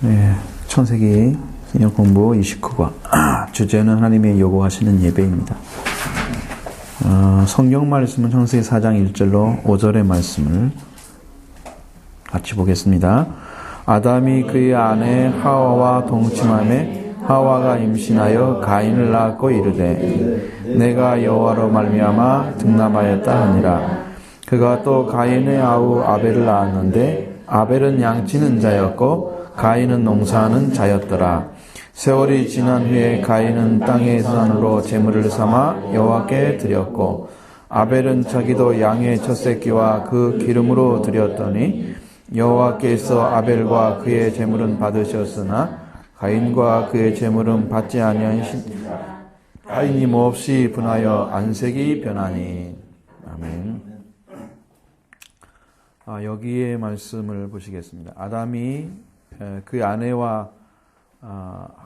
네, 창세기 기념 공부 29과 주제는 하나님의 요구하시는 예배입니다. 성경 말씀은 창세기 4장 1절로 5절의 말씀을 같이 보겠습니다. 아담이 그의 아내 하와와 동침하매 하와가 임신하여 가인을 낳았고 이르되 내가 여호와로 말미암아 등남하였다 하니라. 그가 또 가인의 아우 아벨을 낳았는데 아벨은 양치는 자였고 가인은 농사하는 자였더라. 세월이 지난 후에 가인은 땅의 수산으로 제물을 삼아 여호와께 드렸고 아벨은 자기도 양의 첫 새끼와 그 기름으로 드렸더니 여호와께서 아벨과 그의 제물은 받으셨으나 가인과 그의 제물은 받지 아니하신 가인이 몹시 분하여 안색이 변하니. 아멘. 여기에 말씀을 보시겠습니다. 아담이 그 아내와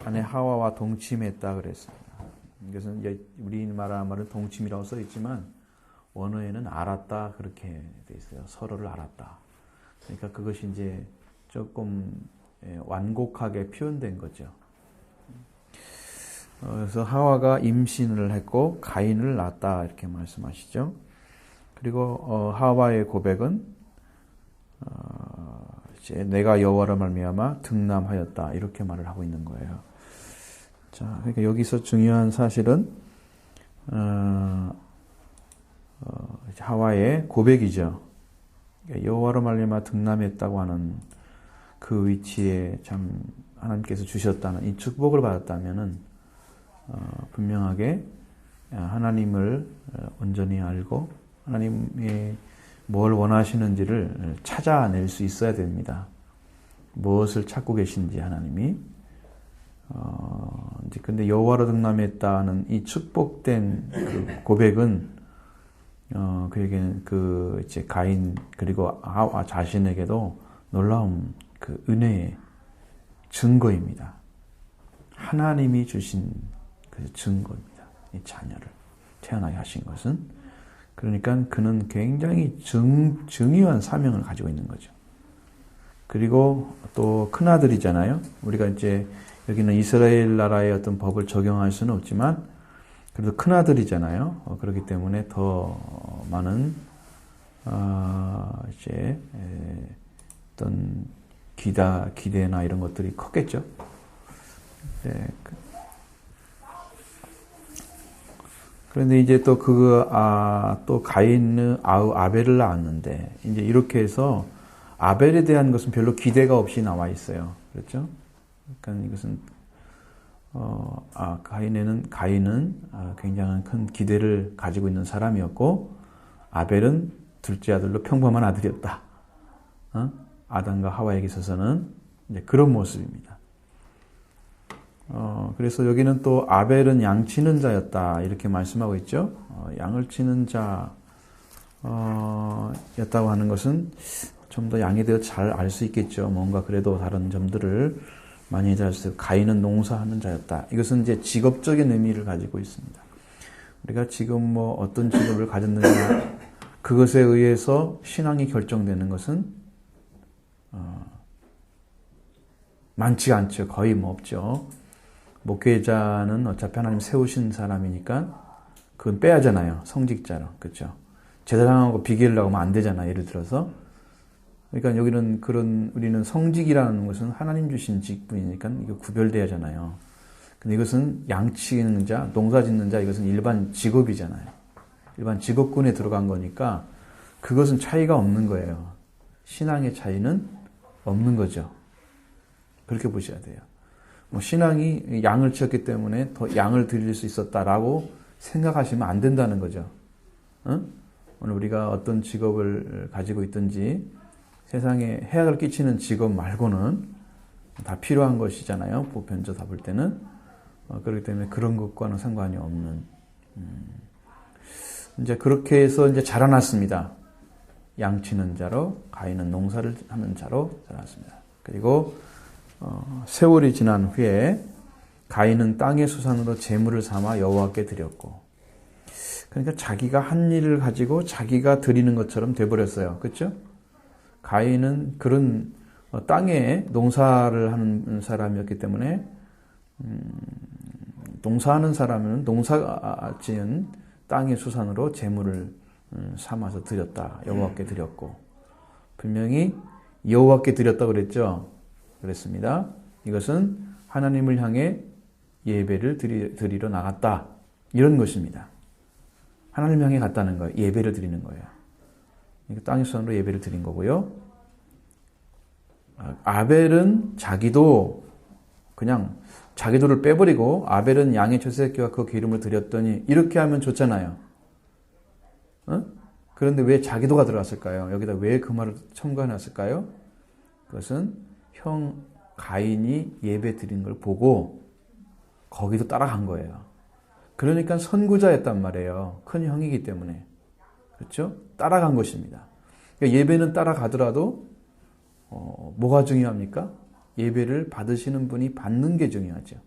아내 하와와 동침했다 그랬습니다. 이것은 이제 우리나라 말은 동침이라고 써 있지만 원어에는 알았다 그렇게 돼 있어요. 서로를 알았다. 그러니까 그것이 이제 조금 완곡하게 표현된 거죠. 그래서 하와가 임신을 했고 가인을 낳았다 이렇게 말씀하시죠. 그리고 하와의 고백은 이제 내가 여호와로 말미암아 등남하였다 이렇게 말을 하고 있는 거예요. 자, 그러니까 여기서 중요한 사실은 하와의 고백이죠. 여호와로 말미암아 등남했다고 하는 그 위치에 참 하나님께서 주셨다는 이 축복을 받았다면은 분명하게 하나님을 온전히 알고 하나님의 뭘 원하시는지를 찾아낼 수 있어야 됩니다. 무엇을 찾고 계신지 하나님이. 근데 여호와로 등남했다는 이 축복된 그 고백은 그에게는 그 이제 가인 그리고 하와 자신에게도 놀라운 그 은혜의 증거입니다. 하나님이 주신 그 증거입니다. 이 자녀를 태어나게 하신 것은. 그러니까 그는 굉장히 중요한 사명을 가지고 있는 거죠. 그리고 또 큰아들이잖아요. 우리가 이제 여기는 이스라엘 나라의 어떤 법을 적용할 수는 없지만 그래도 큰아들이잖아요. 그렇기 때문에 더 많은 이제 어떤 기대나 이런 것들이 컸겠죠. 네. 그런데 이제 또 또 가인은 아벨을 낳았는데, 이제 이렇게 해서 아벨에 대한 것은 별로 기대가 없이 나와 있어요. 그렇죠? 그러니까 이것은, 가인은 굉장한 큰 기대를 가지고 있는 사람이었고, 아벨은 둘째 아들로 평범한 아들이었다. 아담과 하와에게 있어서는 이제 그런 모습입니다. 그래서 여기는 또 아벨은 양치는 자였다 이렇게 말씀하고 있죠. 양을 치는 자였다고 하는 것은 좀 더 양에 대해 잘 알 수 있겠죠. 뭔가 그래도 다른 점들을 많이 알 수 있어요. 가인은 농사하는 자였다. 이것은 이제 직업적인 의미를 가지고 있습니다. 우리가 지금 뭐 어떤 직업을 가졌느냐 그것에 의해서 신앙이 결정되는 것은 많지가 않죠. 거의 뭐 없죠. 목회자는 어차피 하나님 세우신 사람이니까 그건 빼야잖아요. 성직자로. 그렇죠? 제사장하고 비교하려고 하면 안 되잖아요. 예를 들어서. 그러니까 여기는 우리는 성직이라는 것은 하나님 주신 직분이니까 이거 구별돼야 하잖아요. 근데 이것은 양치는 자, 농사 짓는 자, 이것은 일반 직업이잖아요. 일반 직업군에 들어간 거니까 그것은 차이가 없는 거예요. 신앙의 차이는 없는 거죠. 그렇게 보셔야 돼요. 뭐 신앙이 양을 치었기 때문에 더 양을 드릴 수 있었다라고 생각하시면 안 된다는 거죠. 오늘 우리가 어떤 직업을 가지고 있든지 세상에 해악을 끼치는 직업 말고는 다 필요한 것이잖아요. 보편적으로 볼 때는. 그렇기 때문에 그런 것과는 상관이 없는. 이제 그렇게 해서 이제 자라났습니다. 양치는 자로, 가인은 농사를 하는 자로 자라났습니다. 그리고 세월이 지난 후에 가인은 땅의 수산으로 제물을 삼아 여호와께 드렸고, 그러니까 자기가 한 일을 가지고 자기가 드리는 것처럼 돼버렸어요. 그렇죠? 가인은 그런 땅에 농사를 하는 사람이었기 때문에 농사하는 사람은 농사 지은 땅의 수산으로 제물을 삼아서 드렸다. 여호와께 드렸고 분명히 여호와께 드렸다고 그랬죠. 그랬습니다. 이것은 하나님을 향해 예배를 드리러 나갔다. 이런 것입니다. 하나님 향해 갔다는 거예요. 예배를 드리는 거예요. 땅의 수산으로 예배를 드린 거고요. 아벨은 자기도 그냥 자기도를 빼버리고 아벨은 양의 첫 새끼와 그 기름을 드렸더니 이렇게 하면 좋잖아요. 그런데 왜 자기도가 들어갔을까요? 여기다 왜 그 말을 첨가해놨을까요? 그것은 형 가인이 예배 드린 걸 보고 거기도 따라간 거예요. 그러니까 선구자였단 말이에요. 큰 형이기 때문에. 그렇죠? 따라간 것입니다. 그러니까 예배는 따라가더라도 뭐가 중요합니까? 예배를 받으시는 분이 받는 게 중요하죠.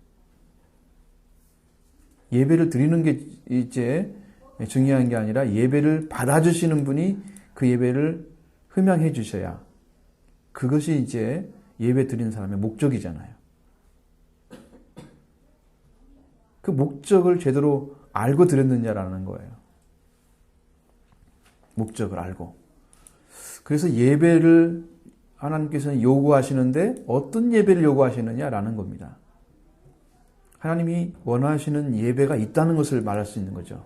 예배를 드리는 게 이제 중요한 게 아니라 예배를 받아주시는 분이 그 예배를 흠양해 주셔야 그것이 이제 예배 드리는 사람의 목적이잖아요. 그 목적을 제대로 알고 드렸느냐라는 거예요. 목적을 알고. 그래서 예배를 하나님께서는 요구하시는데 어떤 예배를 요구하시느냐라는 겁니다. 하나님이 원하시는 예배가 있다는 것을 말할 수 있는 거죠.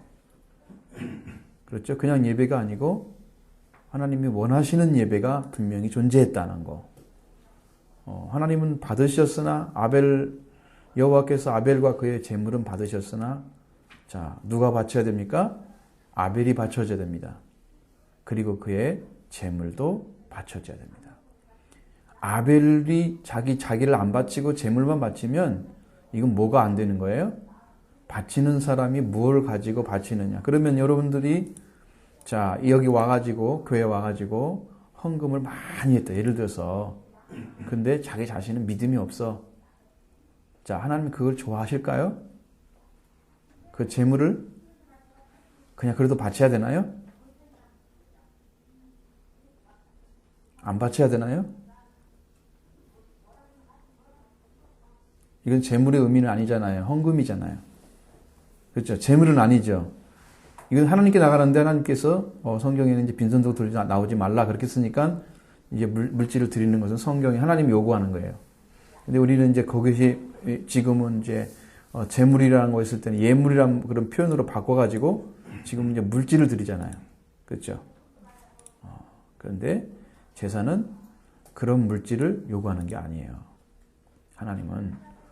그렇죠? 그냥 예배가 아니고 하나님이 원하시는 예배가 분명히 존재했다는 거. 하나님은 받으셨으나 여호와께서 아벨과 그의 제물은 받으셨으나 자, 누가 바쳐야 됩니까? 아벨이 바쳐져야 됩니다. 그리고 그의 제물도 바쳐져야 됩니다. 아벨이 자기를 안 바치고 제물만 바치면 이건 뭐가 안 되는 거예요? 바치는 사람이 무엇을 가지고 바치느냐. 그러면 여러분들이 자, 여기 와가지고 교회 와가지고 헌금을 많이 했다. 예를 들어서 근데 자기 자신은 믿음이 없어. 자, 하나님 그걸 좋아하실까요? 그 제물을 그냥 그래도 바쳐야 되나요? 안 바쳐야 되나요? 이건 제물의 의미는 아니잖아요. 헌금이잖아요. 그렇죠? 제물은 아니죠. 이건 하나님께 나가는데 하나님께서 성경에는 이제 빈손으로 들지 나오지 말라 그렇게 쓰니까 이제 물질을 드리는 것은 성경이 하나님이 요구하는 거예요. 근데 우리는 이제 그것이 지금은 이제 제물이라는 거 있을 때는 예물이라는 그런 표현으로 바꿔가지고 지금 이제 물질을 드리잖아요. 그렇죠? 그런데 제사는 그런 물질을 요구하는 게 아니에요.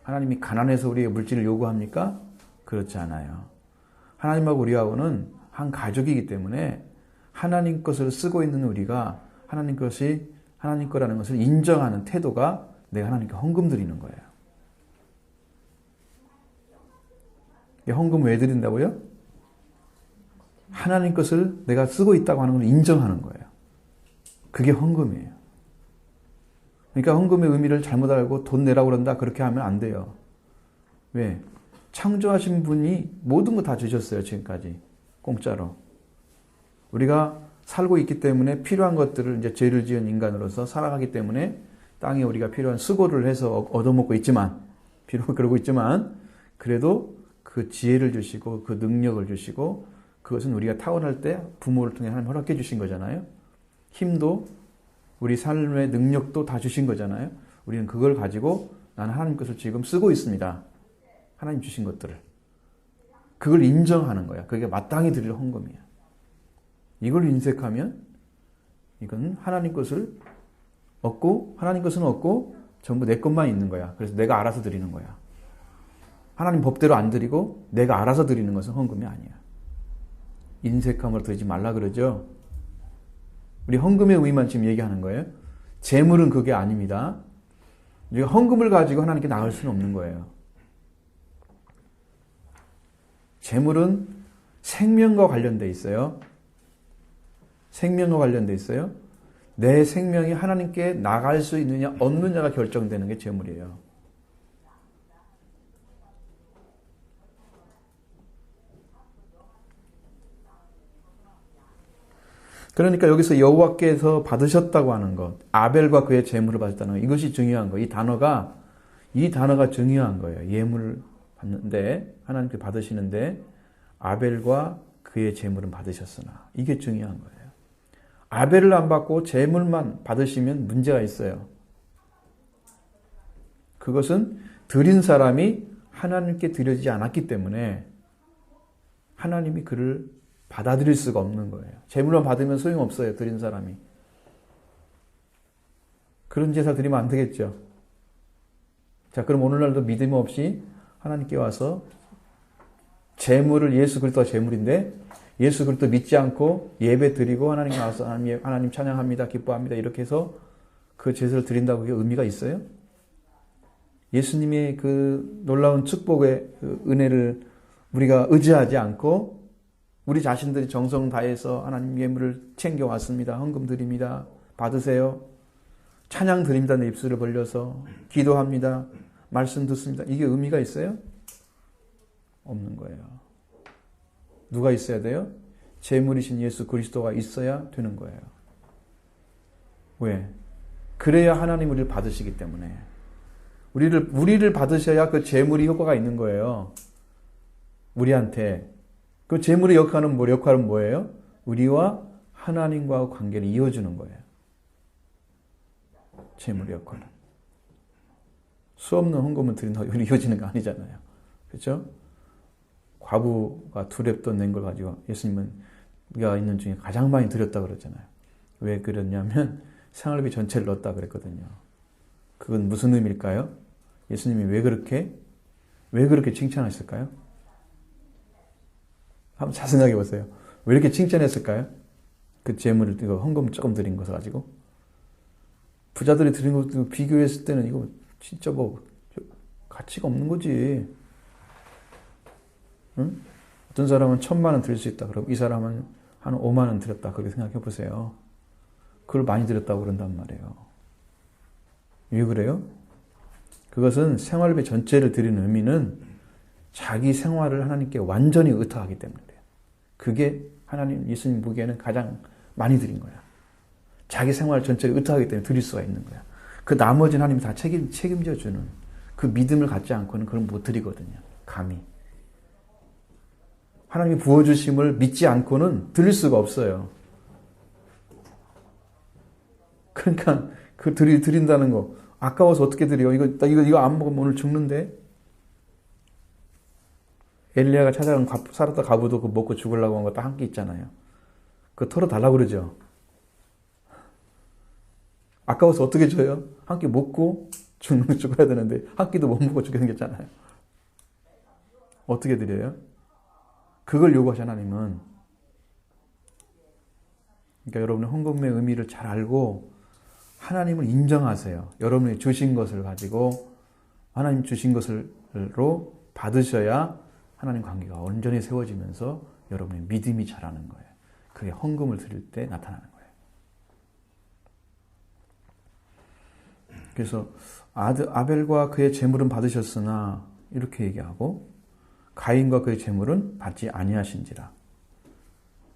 하나님이 가난해서 우리에게 물질을 요구합니까? 그렇지 않아요. 하나님하고 우리하고는 한 가족이기 때문에 하나님 것을 쓰고 있는 우리가 하나님 것이 하나님 거라는 것을 인정하는 태도가 내가 하나님께 헌금 드리는 거예요. 헌금 왜 드린다고요? 하나님 것을 내가 쓰고 있다고 하는 걸 인정하는 거예요. 그게 헌금이에요. 그러니까 헌금의 의미를 잘못 알고 돈 내라고 그런다 그렇게 하면 안 돼요. 왜? 창조하신 분이 모든 거 다 주셨어요. 지금까지 공짜로. 우리가 살고 있기 때문에 필요한 것들을 이제 죄를 지은 인간으로서 살아가기 때문에 땅에 우리가 필요한 수고를 해서 얻어먹고 있지만 비록 그러고 있지만 그래도 그 지혜를 주시고 그 능력을 주시고 그것은 우리가 타고날 때 부모를 통해 하나님 허락해 주신 거잖아요. 힘도 우리 삶의 능력도 다 주신 거잖아요. 우리는 그걸 가지고 나는 하나님 것을 지금 쓰고 있습니다. 하나님 주신 것들을. 그걸 인정하는 거야. 그게 마땅히 드릴 헌금이야. 이걸 인색하면 이건 하나님 것을 얻고 하나님 것은 얻고 전부 내 것만 있는 거야. 그래서 내가 알아서 드리는 거야. 하나님 법대로 안 드리고 내가 알아서 드리는 것은 헌금이 아니야. 인색함으로 드리지 말라 그러죠. 우리 헌금의 의미만 지금 얘기하는 거예요. 재물은 그게 아닙니다. 우리가 헌금을 가지고 하나님께 나갈 수는 없는 거예요. 재물은 생명과 관련돼 있어요. 생명과 관련돼 있어요. 내 생명이 하나님께 나갈 수 있느냐 없느냐가 결정되는 게 재물이에요. 그러니까 여기서 여호와께서 받으셨다고 하는 것, 아벨과 그의 제물을 받았다는 것, 이것이 중요한 거예요. 이 단어가 중요한 거예요. 예물을 받는데, 하나님께 받으시는데, 아벨과 그의 제물은 받으셨으나. 이게 중요한 거예요. 아벨을 안 받고 제물만 받으시면 문제가 있어요. 그것은 드린 사람이 하나님께 드려지지 않았기 때문에 하나님이 그를 받아들일 수가 없는 거예요. 제물만 받으면 소용없어요. 드린 사람이. 그런 제사 드리면 안 되겠죠. 자, 그럼 오늘날도 믿음 없이 하나님께 와서 제물을, 예수 그리스도가 제물인데 예수 그리스도 믿지 않고 예배 드리고 하나님 와서 하나님 찬양합니다, 기뻐합니다 이렇게 해서 그 제사를 드린다고 그게 의미가 있어요? 예수님의 그 놀라운 축복의 그 은혜를 우리가 의지하지 않고 우리 자신들이 정성 다해서 하나님 예물을 챙겨왔습니다. 헌금 드립니다. 받으세요. 찬양 드립니다. 내 입술을 벌려서 기도합니다. 말씀 듣습니다. 이게 의미가 있어요? 없는 거예요. 누가 있어야 돼요? 제물이신 예수 그리스도가 있어야 되는 거예요. 왜? 그래야 하나님 우리를 받으시기 때문에. 우리를 받으셔야 그 제물이 효과가 있는 거예요. 우리한테. 그 제물의 역할은 뭐예요? 우리와 하나님과 관계를 이어주는 거예요. 제물의 역할은. 수없는 헌금을 드린다고 이어지는 거 아니잖아요. 그렇죠? 과부가 2렙돈 낸 걸 가지고 예수님은 우리가 있는 중에 가장 많이 드렸다고 그랬잖아요. 왜 그랬냐면 생활비 전체를 넣었다 그랬거든요. 그건 무슨 의미일까요? 예수님이 왜 그렇게 칭찬하셨을까요? 한번 잘 생각해 보세요. 왜 이렇게 칭찬했을까요? 그 재물을, 이거 헌금 조금 드린 것을 가지고. 부자들이 드린 것도 비교했을 때는 이거 진짜 가치가 없는 거지. 응? 어떤 사람은 1,000만 원 드릴 수 있다. 그럼 이 사람은 한 5만 원 드렸다. 그렇게 생각해 보세요. 그걸 많이 드렸다고 그런단 말이에요. 왜 그래요? 그것은 생활비 전체를 드리는 의미는 자기 생활을 하나님께 완전히 의탁하기 때문에 그래요. 그게 하나님, 예수님 보기에는 가장 많이 드린 거야. 자기 생활 전체를 의탁하기 때문에 드릴 수가 있는 거야. 그 나머지는 하나님이 다 책임져 주는 그 믿음을 갖지 않고는 그걸 못 드리거든요. 감히. 하나님이 부어주심을 믿지 않고는 드릴 수가 없어요. 그러니까 그 드린다는 거 아까워서 어떻게 드려? 이거 안 먹으면 오늘 죽는데. 엘리야가 찾아간 살았다 가부도 그 먹고 죽으려고 한 거 딱 한 끼 있잖아요. 그거 털어달라고 그러죠. 아까워서 어떻게 줘요? 한 끼 먹고 죽어야 되는데 한 끼도 못 먹고 죽게 생겼잖아요. 어떻게 드려요? 그걸 요구하신 하나님은. 그러니까 여러분의 헌금의 의미를 잘 알고 하나님을 인정하세요. 여러분이 주신 것을 가지고 하나님 주신 것으로 받으셔야 하나님 관계가 온전히 세워지면서 여러분의 믿음이 자라는 거예요. 그게 헌금을 드릴 때 나타나는 거예요. 그래서 아벨과 그의 제물은 받으셨으나 이렇게 얘기하고 가인과 그의 제물은 받지 아니하신지라.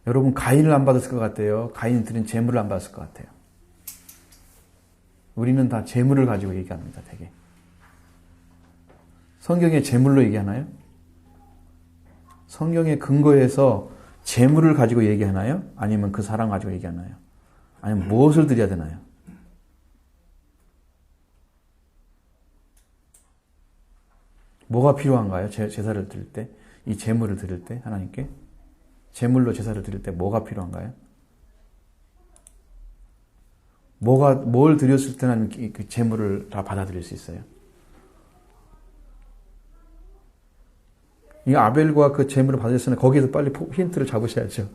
여러분 가인을 안 받았을 것 같아요? 가인 드린 제물을 안 받았을 것 같아요? 우리는 다 제물을 가지고 얘기합니다. 되게. 성경에 제물로 얘기하나요? 성경에 근거해서 제물을 가지고 얘기하나요? 아니면 그 사람 가지고 얘기하나요? 아니면 무엇을 드려야 되나요? 뭐가 필요한가요? 제사를 드릴 때, 이 제물을 드릴 때 하나님께 제물로 제사를 드릴 때 뭐가 필요한가요? 뭘 드렸을 때는 그 제물을 다 받아들일 수 있어요? 이 아벨과 그 제물을 받으셨으면 거기에서 빨리 힌트를 잡으셔야죠.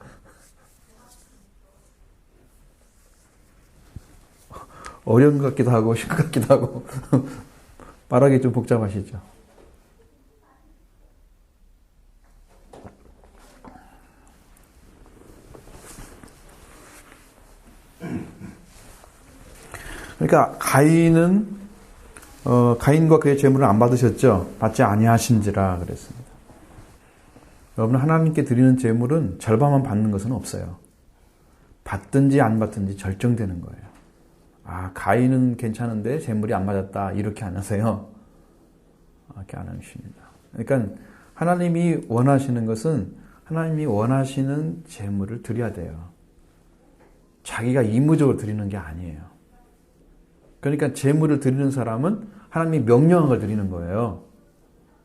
어려운 것 같기도 하고 쉬운 것 같기도 하고 말하기 좀 복잡하시죠. 그러니까 가인과 그의 제물을 안 받으셨죠. 받지 아니하신지라 그랬습니다. 여러분 하나님께 드리는 제물은 절반만 받는 것은 없어요. 받든지 안 받든지 결정되는 거예요. 아, 가인은 괜찮은데 재물이 안 맞았다. 이렇게 안 하세요. 이렇게 안 하십니다. 그러니까 하나님이 원하시는 것은 하나님이 원하시는 재물을 드려야 돼요. 자기가 의무적으로 드리는 게 아니에요. 그러니까 재물을 드리는 사람은 하나님이 명령한 걸 드리는 거예요.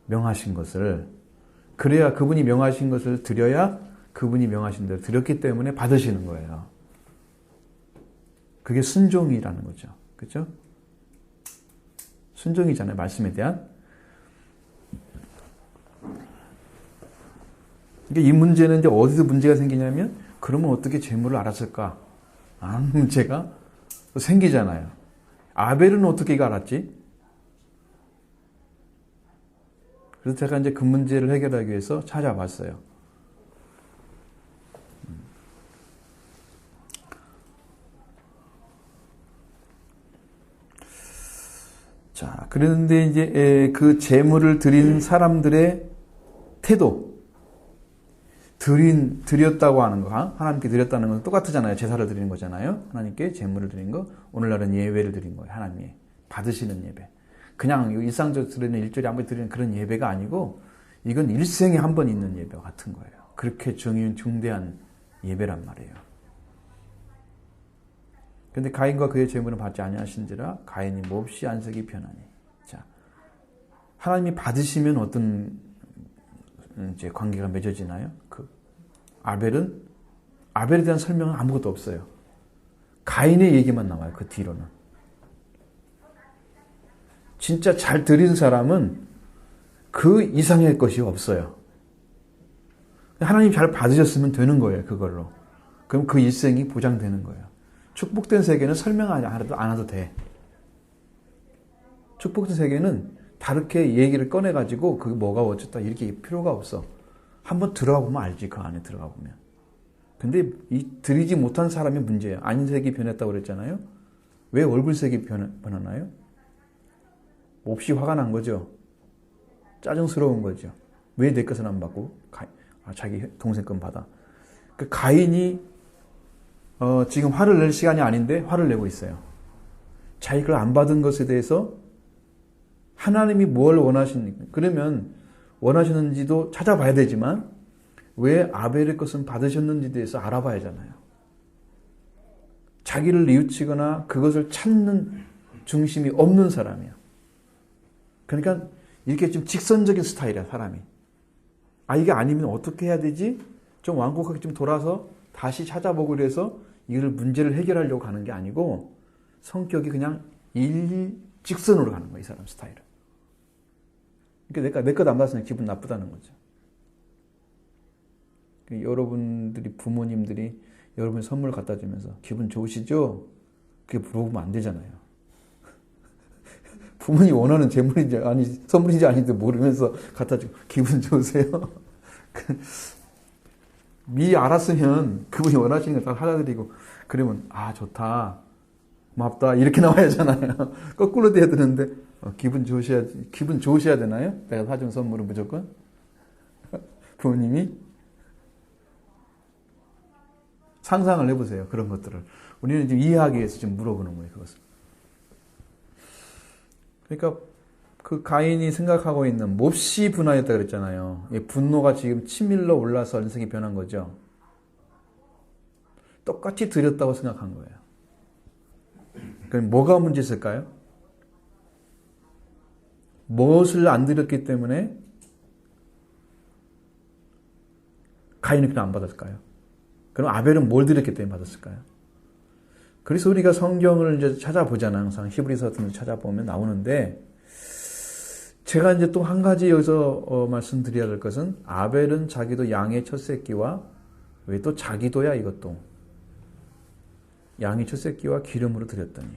명하신 것을. 그래야 그분이 명하신 것을 드려야 그분이 명하신 대로 드렸기 때문에 받으시는 거예요. 그게 순종이라는 거죠. 그렇죠? 순종이잖아요. 말씀에 대한. 그러니까 이 문제는 이제 어디서 문제가 생기냐면 그러면 어떻게 재물을 알았을까? 라는 문제가 생기잖아요. 아벨은 어떻게 이거 알았지? 그래서 제가 이제 그 문제를 해결하기 위해서 찾아봤어요. 자, 그런데 이제 그 재물을 드린 사람들의 태도, 드렸다고 하는 거, 하나님께 드렸다는 건 똑같잖아요. 제사를 드리는 거잖아요. 하나님께 재물을 드린 거, 오늘날은 예배를 드린 거예요. 하나님이 받으시는 예배. 그냥 일상적으로 드리는 일주일에 한 번 드리는 그런 예배가 아니고 이건 일생에 한 번 있는 예배와 같은 거예요. 그렇게 중대한 예배란 말이에요. 그런데 가인과 그의 재물은 받지 아니하신지라 가인이 몹시 안색이 변하니. 자, 하나님이 받으시면 어떤 이제 관계가 맺어지나요? 아벨에 대한 설명은 아무것도 없어요. 가인의 얘기만 나와요. 그 뒤로는. 진짜 잘 드린 사람은 그 이상의 것이 없어요. 하나님 잘 받으셨으면 되는 거예요. 그걸로. 그럼 그 일생이 보장되는 거예요. 축복된 세계는 설명 안 해도 돼. 축복된 세계는 다르게 얘기를 꺼내가지고 그게 뭐가 어쨌다 이렇게 필요가 없어. 한번 들어가 보면 알지. 그 안에 들어가 보면. 근데 이 드리지 못한 사람이 문제예요. 안색이 변했다고 그랬잖아요. 왜 얼굴색이 변하나요? 몹시 화가 난 거죠. 짜증스러운 거죠. 왜 내 것은 안 받고 자기 동생 건 받아. 그 가인이 지금 화를 낼 시간이 아닌데 화를 내고 있어요. 자기 걸 안 받은 것에 대해서 하나님이 뭘 원하시는가. 그러면 원하시는지도 찾아봐야 되지만 왜 아벨의 것은 받으셨는지에 대해서 알아봐야 하잖아요. 자기를 뉘우치거나 그것을 찾는 중심이 없는 사람이야. 그러니까 이렇게 좀 직선적인 스타일이야, 사람이. 이게 아니면 어떻게 해야 되지? 좀 완곡하게 좀 돌아서 다시 찾아보고 그래서 이걸 문제를 해결하려고 가는 게 아니고 성격이 그냥 일직선으로 가는 거야, 이 사람 스타일은. 그러니까 내 것 안 받았으면 기분 나쁘다는 거죠. 여러분들이, 부모님들이 여러분 선물 갖다 주면서 기분 좋으시죠? 그게 물어보면 안 되잖아요. 부모님이 원하는 재물인지 선물인지 아닌지 모르면서 갖다 주고 기분 좋으세요? 미리 알았으면 그분이 원하시는 거 다 사다 드리고 그러면 좋다, 고맙다 이렇게 나와야 하잖아요. 거꾸로 돼야 되는데 기분 좋으셔야 되나요? 내가 사준 선물은 무조건 부모님이 상상을 해보세요. 그런 것들을 우리는 좀 이해하기 위해서 좀 물어보는 거예요. 그것을. 그러니까 그 가인이 생각하고 있는 몹시 분하였다 그랬잖아요. 분노가 지금 치밀러 올라서 안색이 변한 거죠. 똑같이 드렸다고 생각한 거예요. 그럼 뭐가 문제였을까요? 무엇을 안 드렸기 때문에 가인은 그냥 안 받았을까요? 그럼 아벨은 뭘 드렸기 때문에 받았을까요? 그래서 우리가 성경을 이제 찾아보잖아요. 항상 히브리서 같은 데 찾아보면 나오는데, 제가 이제 또 한 가지 여기서 말씀드려야 될 것은, 아벨은 자기도 양의 첫 새끼와, 왜 또 자기도야 이것도, 양의 첫 새끼와 기름으로 드렸더니.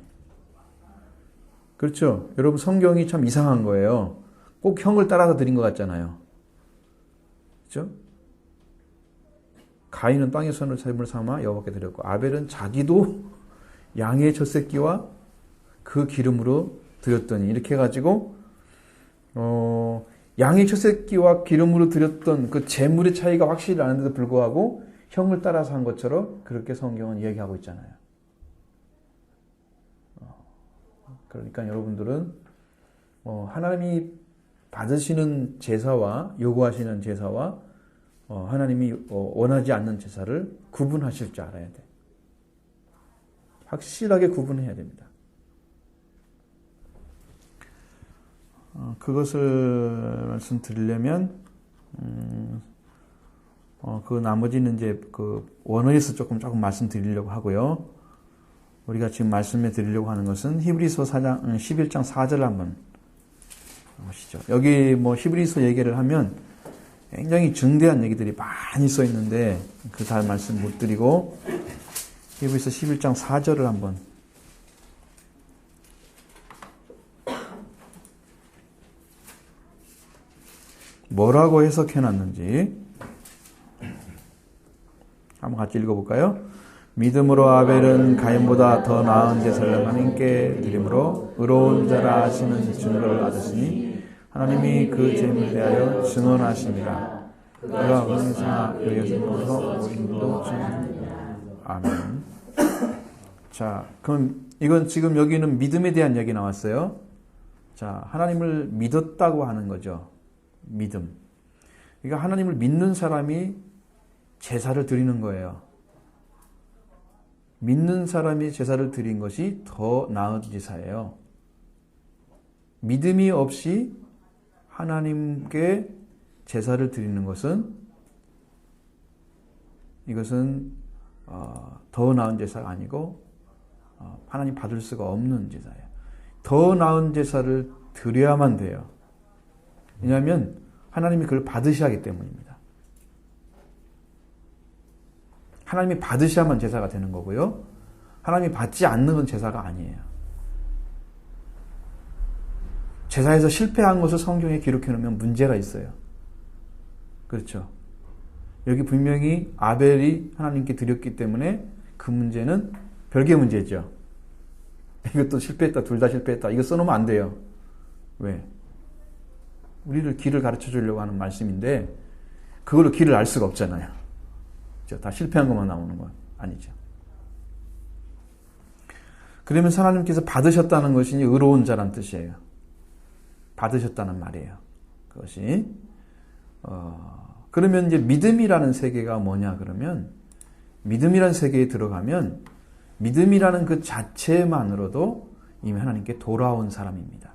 그렇죠? 여러분 성경이 참 이상한 거예요. 꼭 형을 따라서 드린 것 같잖아요. 그렇죠? 가인은 땅의 손을 제물 삼아 여호와께 드렸고, 아벨은 자기도 양의 첫 새끼와 그 기름으로 드렸더니, 이렇게 해가지고 양의 첫 새끼와 기름으로 드렸던 그 제물의 차이가 확실히 나는데도 불구하고 형을 따라서 한 것처럼 그렇게 성경은 얘기하고 있잖아요. 그러니까 여러분들은 하나님이 받으시는 제사와 요구하시는 제사와 하나님이 원하지 않는 제사를 구분하실 줄 알아야 돼. 확실하게 구분해야 됩니다. 그것을 말씀드리려면 그 나머지는 이제 그 원어에서 조금 말씀드리려고 하고요. 우리가 지금 말씀해 드리려고 하는 것은 히브리서 11장 4절을 한번 보시죠. 여기 히브리서 얘기를 하면 굉장히 중대한 얘기들이 많이 써 있는데 그 다 말씀 못 드리고 히브리서 11장 4절을 한번 뭐라고 해석해 놨는지 한번 같이 읽어볼까요? 믿음으로 아벨은 가인보다 더 나은 제사를 하나님께 드림으로 의로운 자라 하시는 증거를 얻으시니 하나님이 그 죄를 대하여 증언하시니라. 그가 은사 여겨진 것으로 우리도 증언합니다. 아멘. 자, 그럼 이건 지금 여기는 믿음에 대한 얘기 나왔어요. 자, 하나님을 믿었다고 하는 거죠. 믿음. 그러니까 하나님을 믿는 사람이 제사를 드리는 거예요. 믿는 사람이 제사를 드린 것이 더 나은 제사예요. 믿음이 없이 하나님께 제사를 드리는 것은 이것은 더 나은 제사가 아니고 하나님 받을 수가 없는 제사예요. 더 나은 제사를 드려야만 돼요. 왜냐하면 하나님이 그걸 받으셔야 하기 때문입니다. 하나님이 받으셔야만 제사가 되는 거고요. 하나님이 받지 않는 건 제사가 아니에요. 제사에서 실패한 것을 성경에 기록해 놓으면 문제가 있어요. 그렇죠. 여기 분명히 아벨이 하나님께 드렸기 때문에 그 문제는 별개 문제죠. 이것도 실패했다, 둘 다 실패했다. 이거 써놓으면 안 돼요. 왜? 우리를 길을 가르쳐 주려고 하는 말씀인데 그걸로 길을 알 수가 없잖아요. 다 실패한 것만 나오는 건 아니죠. 그러면 하나님께서 받으셨다는 것이 의로운 자란 뜻이에요. 받으셨다는 말이에요. 그것이 그러면 이제 믿음이라는 세계가 뭐냐 그러면 믿음이라는 세계에 들어가면 믿음이라는 그 자체만으로도 이미 하나님께 돌아온 사람입니다.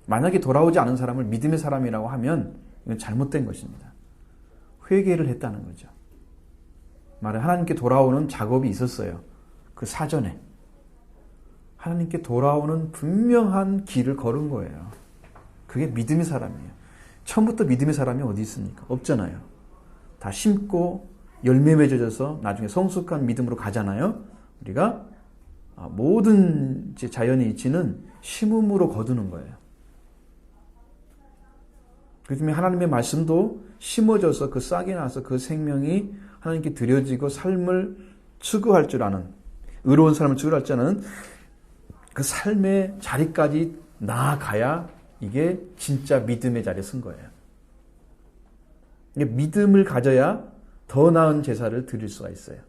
만약에 돌아오지 않은 사람을 믿음의 사람이라고 하면 이건 잘못된 것입니다. 회개를 했다는 거죠. 말해 하나님께 돌아오는 작업이 있었어요. 그 사전에. 하나님께 돌아오는 분명한 길을 걸은 거예요. 그게 믿음의 사람이에요. 처음부터 믿음의 사람이 어디 있습니까? 없잖아요. 다 심고 열매 맺어져서 나중에 성숙한 믿음으로 가잖아요. 우리가 모든 자연의 이치는 심음으로 거두는 거예요. 그렇기 때문에 하나님의 말씀도 심어져서 그 싹이 나서 그 생명이 하나님께 드려지고 삶을 추구할 줄 아는 의로운 삶을 추구할 줄 아는 그 삶의 자리까지 나아가야 이게 진짜 믿음의 자리에 쓴 거예요. 믿음을 가져야 더 나은 제사를 드릴 수가 있어요.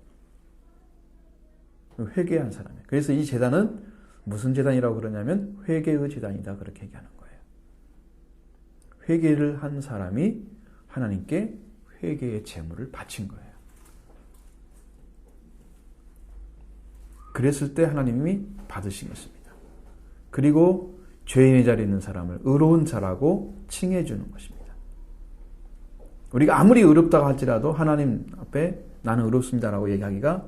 회개한 사람이에요. 그래서 이 제단은 무슨 제단이라고 그러냐면 회개의 제단이다 그렇게 얘기하는 거예요. 회개를 한 사람이 하나님께 회개의 제물을 바친 거예요. 그랬을 때 하나님이 받으신 것입니다. 그리고 죄인의 자리에 있는 사람을 의로운 자라고 칭해 주는 것입니다. 우리가 아무리 의롭다고 할지라도 하나님 앞에 나는 의롭습니다라고 얘기하기가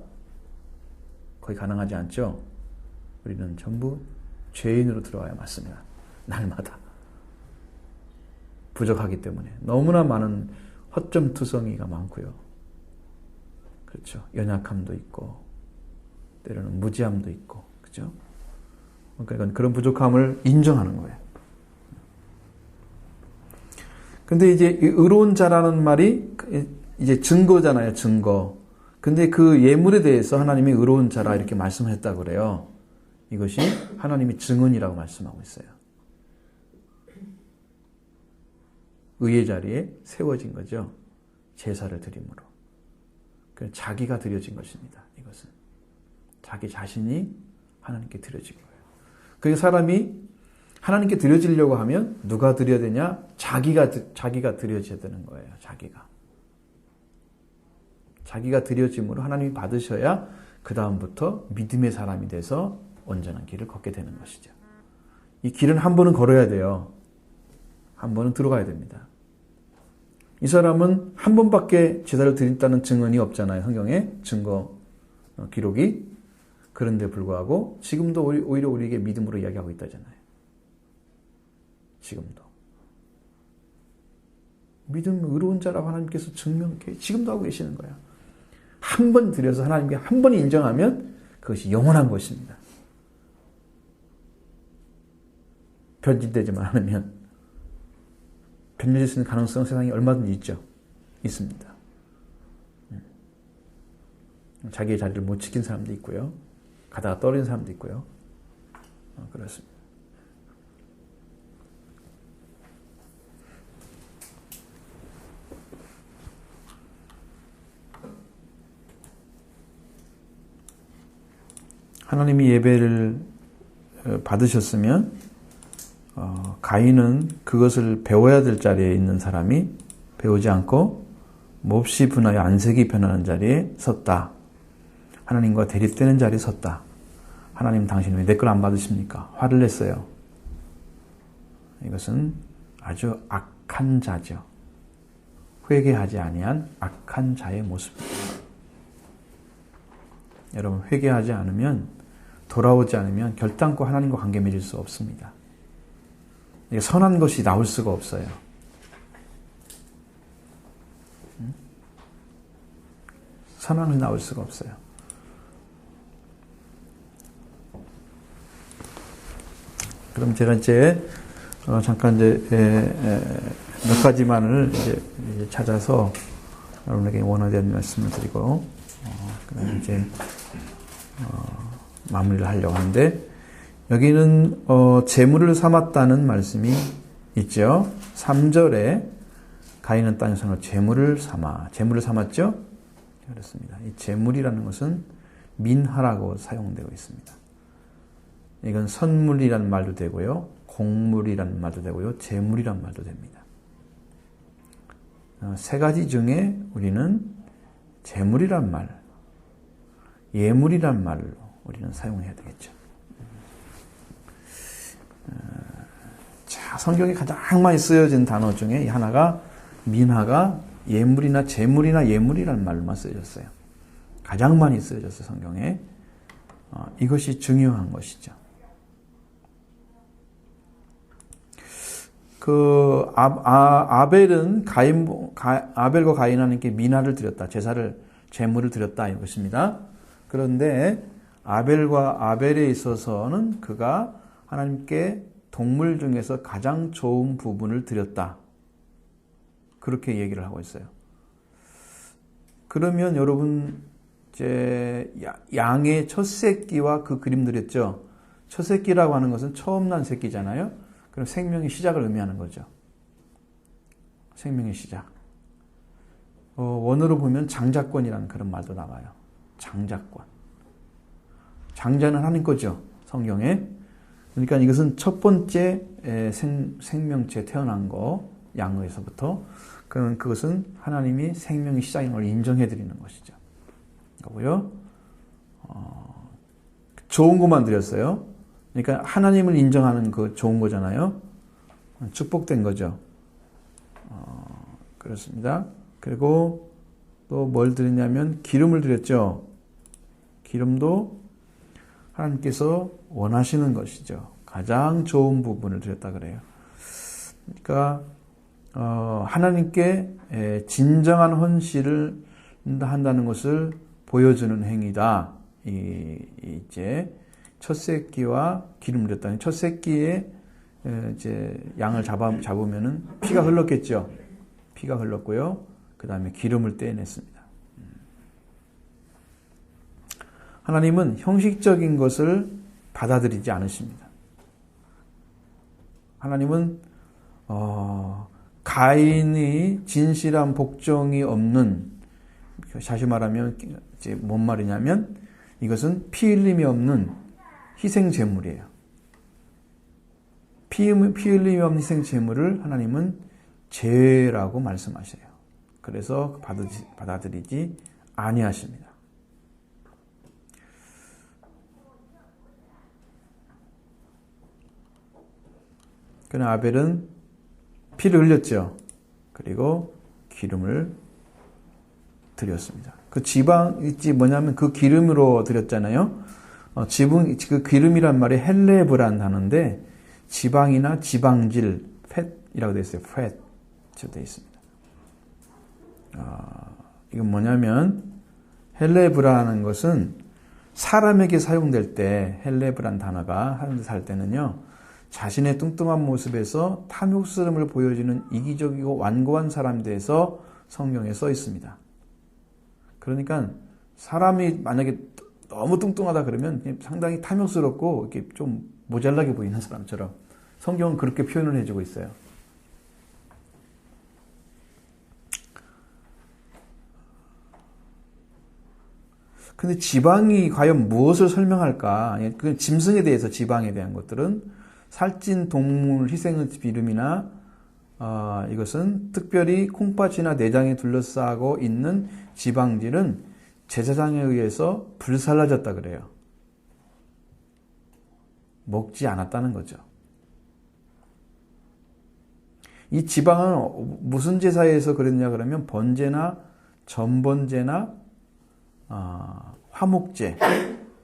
거의 가능하지 않죠. 우리는 전부 죄인으로 들어와야 맞습니다. 날마다. 부족하기 때문에 너무나 많은 허점투성이가 많고요. 그렇죠. 연약함도 있고 때로는 무지함도 있고 그렇죠. 그러니까 그런 부족함을 인정하는 거예요. 근데 이제 의로운 자라는 말이 이제 증거잖아요. 증거. 근데 그 예물에 대해서 하나님이 의로운 자라 이렇게 말씀했다고 그래요. 이것이 하나님이 증언이라고 말씀하고 있어요. 의의 자리에 세워진 거죠. 제사를 드림으로. 자기가 드려진 것입니다. 이것은 자기 자신이 하나님께 드려진 거예요. 그래서 사람이 하나님께 드려지려고 하면 누가 드려야 되냐? 자기가 드려져야 되는 거예요. 자기가 드려짐으로 하나님이 받으셔야 그 다음부터 믿음의 사람이 돼서 온전한 길을 걷게 되는 것이죠. 이 길은 한 번은 걸어야 돼요. 한 번은 들어가야 됩니다. 이 사람은 한 번밖에 제사를 드린다는 증언이 없잖아요. 성경에 증거 기록이. 그런데 불구하고 지금도 오히려 우리에게 믿음으로 이야기하고 있다잖아요. 지금도. 믿음 의로운 자라고 하나님께서 증명케 지금도 하고 계시는 거예요. 한 번 드려서 하나님께 한 번 인정하면 그것이 영원한 것입니다. 변질되지만 않으면 변질될 수 있는 가능성은 세상에 얼마든지 있죠. 있습니다. 자기의 자리를 못 지킨 사람도 있고요. 가다가 떨어진 사람도 있고요. 그렇습니다. 하나님이 예배를 받으셨으면 가인은 그것을 배워야 될 자리에 있는 사람이 배우지 않고 몹시 분하여 안색이 변하는 자리에 섰다. 하나님과 대립되는 자리에 섰다. 하나님 당신 왜 내 걸 안 받으십니까? 화를 냈어요. 이것은 아주 악한 자죠. 회개하지 아니한 악한 자의 모습입니다. 여러분 회개하지 않으면 돌아오지 않으면 결단코 하나님과 관계 맺을 수 없습니다. 선한 것이 나올 수가 없어요. 선한 것이 나올 수가 없어요. 그럼 제가 이제 잠깐 이제 몇 가지만을 이제 찾아서 여러분에게 원어된 말씀을 드리고 그다음에 이제 마무리를 하려고 하는데 여기는 재물을 삼았다는 말씀이 있죠. 3절에 가인은 땅에서 재물을 삼았죠. 그렇습니다. 이 재물이라는 것은 민하라고 사용되고 있습니다. 이건 선물이라는 말도 되고요. 공물이라는 말도 되고요. 재물이라는 말도 됩니다. 세 가지 중에 우리는 재물이란 말, 예물이란 말로 우리는 사용해야 되겠죠. 자, 성경에 가장 많이 쓰여진 단어 중에 하나가 민하가 예물이나 재물이나 예물이라는 말로만 쓰여졌어요. 가장 많이 쓰여졌어요, 성경에. 이것이 중요한 것이죠. 아벨은 아벨과 가인 하나님께 민하를 드렸다. 재물을 드렸다. 이것입니다. 그런데 아벨에 있어서는 그가 하나님께 동물 중에서 가장 좋은 부분을 드렸다. 그렇게 얘기를 하고 있어요. 그러면 여러분 이제 양의 첫 새끼와 그 그림 드렸죠. 첫 새끼라고 하는 것은 처음 난 새끼잖아요. 그럼 생명의 시작을 의미하는 거죠. 생명의 시작. 원어로 보면 장자권이라는 그런 말도 나와요. 장자권. 장자는 하나님 거죠. 성경에. 그러니까 이것은 첫 번째 생명체 태어난 거, 양에서부터. 그러면 그것은 하나님이 생명의 시작인 걸 인정해 드리는 것이죠. 그거고요. 좋은 것만 드렸어요. 그러니까 하나님을 인정하는 그 좋은 거잖아요. 축복된 거죠. 그렇습니다. 그리고 또 뭘 드렸냐면 기름을 드렸죠. 기름도 하나님께서 원하시는 것이죠. 가장 좋은 부분을 드렸다 그래요. 그러니까 하나님께 진정한 헌신을 한다는 것을 보여주는 행위다. 이제 첫 새끼와 기름을 드렸다. 첫 새끼에 이제 양을 잡으면은 피가 흘렀겠죠. 피가 흘렀고요. 그 다음에 기름을 떼어냈습니다. 하나님은 형식적인 것을 받아들이지 않으십니다. 하나님은 가인이 진실한 복종이 없는 다시 말하면 이제 뭔 말이냐면 이것은 피 흘림이 없는 희생 제물이에요. 피 흘림이 없는 희생 제물을 하나님은 죄라고 말씀하셔요. 그래서 받아들이지 아니하십니다. 그러나 아벨은 피를 흘렸죠. 그리고 기름을 드렸습니다. 그 지방이 뭐냐면 그 기름으로 드렸잖아요. 그 기름이란 말이 헬레브란 단어인데 지방이나 지방질, 팻이라고 되어 있어요. 팻 되어 있습니다. 이건 뭐냐면 헬레브라는 것은 사람에게 사용될 때 헬레브란 단어가 사용될 때는요. 자신의 뚱뚱한 모습에서 탐욕스러움을 보여주는 이기적이고 완고한 사람에 대해서 성경에 써 있습니다. 그러니까 사람이 만약에 너무 뚱뚱하다 그러면 상당히 탐욕스럽고 이렇게 좀 모자라게 보이는 사람처럼 성경은 그렇게 표현을 해주고 있어요. 근데 지방이 과연 무엇을 설명할까? 그 짐승에 대해서 지방에 대한 것들은 살찐 동물 희생의 기름이나 이것은 특별히 콩팥이나 내장에 둘러싸고 있는 지방질은 제사장에 의해서 불살라졌다 그래요. 먹지 않았다는 거죠. 이 지방은 무슨 제사에서 그랬냐 그러면 번제나 전번제나 화목제,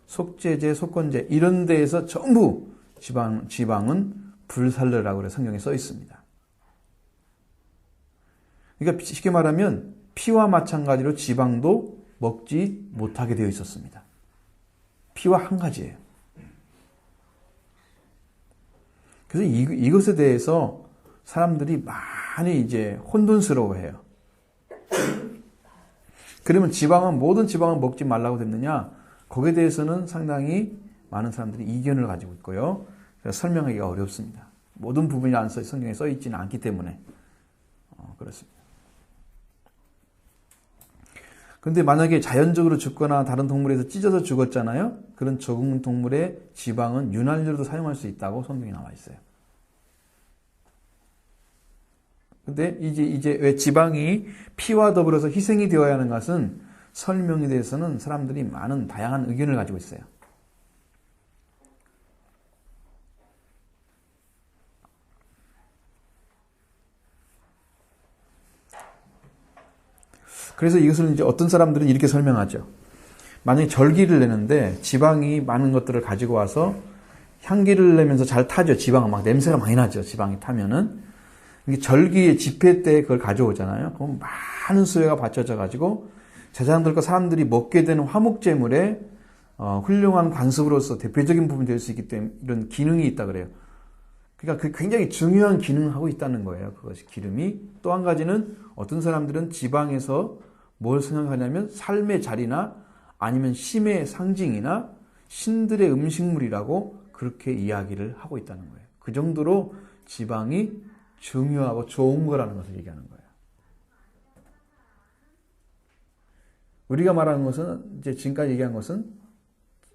속죄제, 속건제 이런 데에서 전부 지방은 불살르라고 그래 성경에 써 있습니다. 그러니까 쉽게 말하면 피와 마찬가지로 지방도 먹지 못하게 되어 있었습니다. 피와 한 가지예요. 그래서 이것에 대해서 사람들이 많이 이제 혼돈스러워해요. 그러면 모든 지방은 먹지 말라고 됐느냐? 거기에 대해서는 상당히 많은 사람들이 이견을 가지고 있고요. 그래서 설명하기가 어렵습니다. 모든 부분이 성경에 써 있지는 않기 때문에 그렇습니다. 그런데 만약에 자연적으로 죽거나 다른 동물에서 찢어서 죽었잖아요. 그런 죽은 동물의 지방은 윤활유로도 사용할 수 있다고 성경에 나와 있어요. 근데 이제 왜 지방이 피와 더불어서 희생이 되어야 하는 것은 설명에 대해서는 사람들이 많은 다양한 의견을 가지고 있어요. 그래서 이것을 이제 어떤 사람들은 이렇게 설명하죠. 만약에 절기를 내는데 지방이 많은 것들을 가지고 와서 향기를 내면서 잘 타죠. 지방은 막 냄새가 많이 나죠. 지방이 타면은. 절기의 집회 때 그걸 가져오잖아요. 그럼 많은 수혜가 받쳐져 가지고 제사장들과 사람들이 먹게 되는 화목제물에 훌륭한 관습으로서 대표적인 부분이 될 수 있기 때문에 이런 기능이 있다 그래요. 그러니까 그 굉장히 중요한 기능을 하고 있다는 거예요. 그것이 기름이. 또 한 가지는 어떤 사람들은 지방에서 뭘 생각하냐면 삶의 자리나 아니면 힘의 상징이나 신들의 음식물이라고 그렇게 이야기를 하고 있다는 거예요. 그 정도로 지방이 중요하고 좋은 거라는 것을 얘기하는 거예요. 우리가 말하는 것은 이제 지금까지 얘기한 것은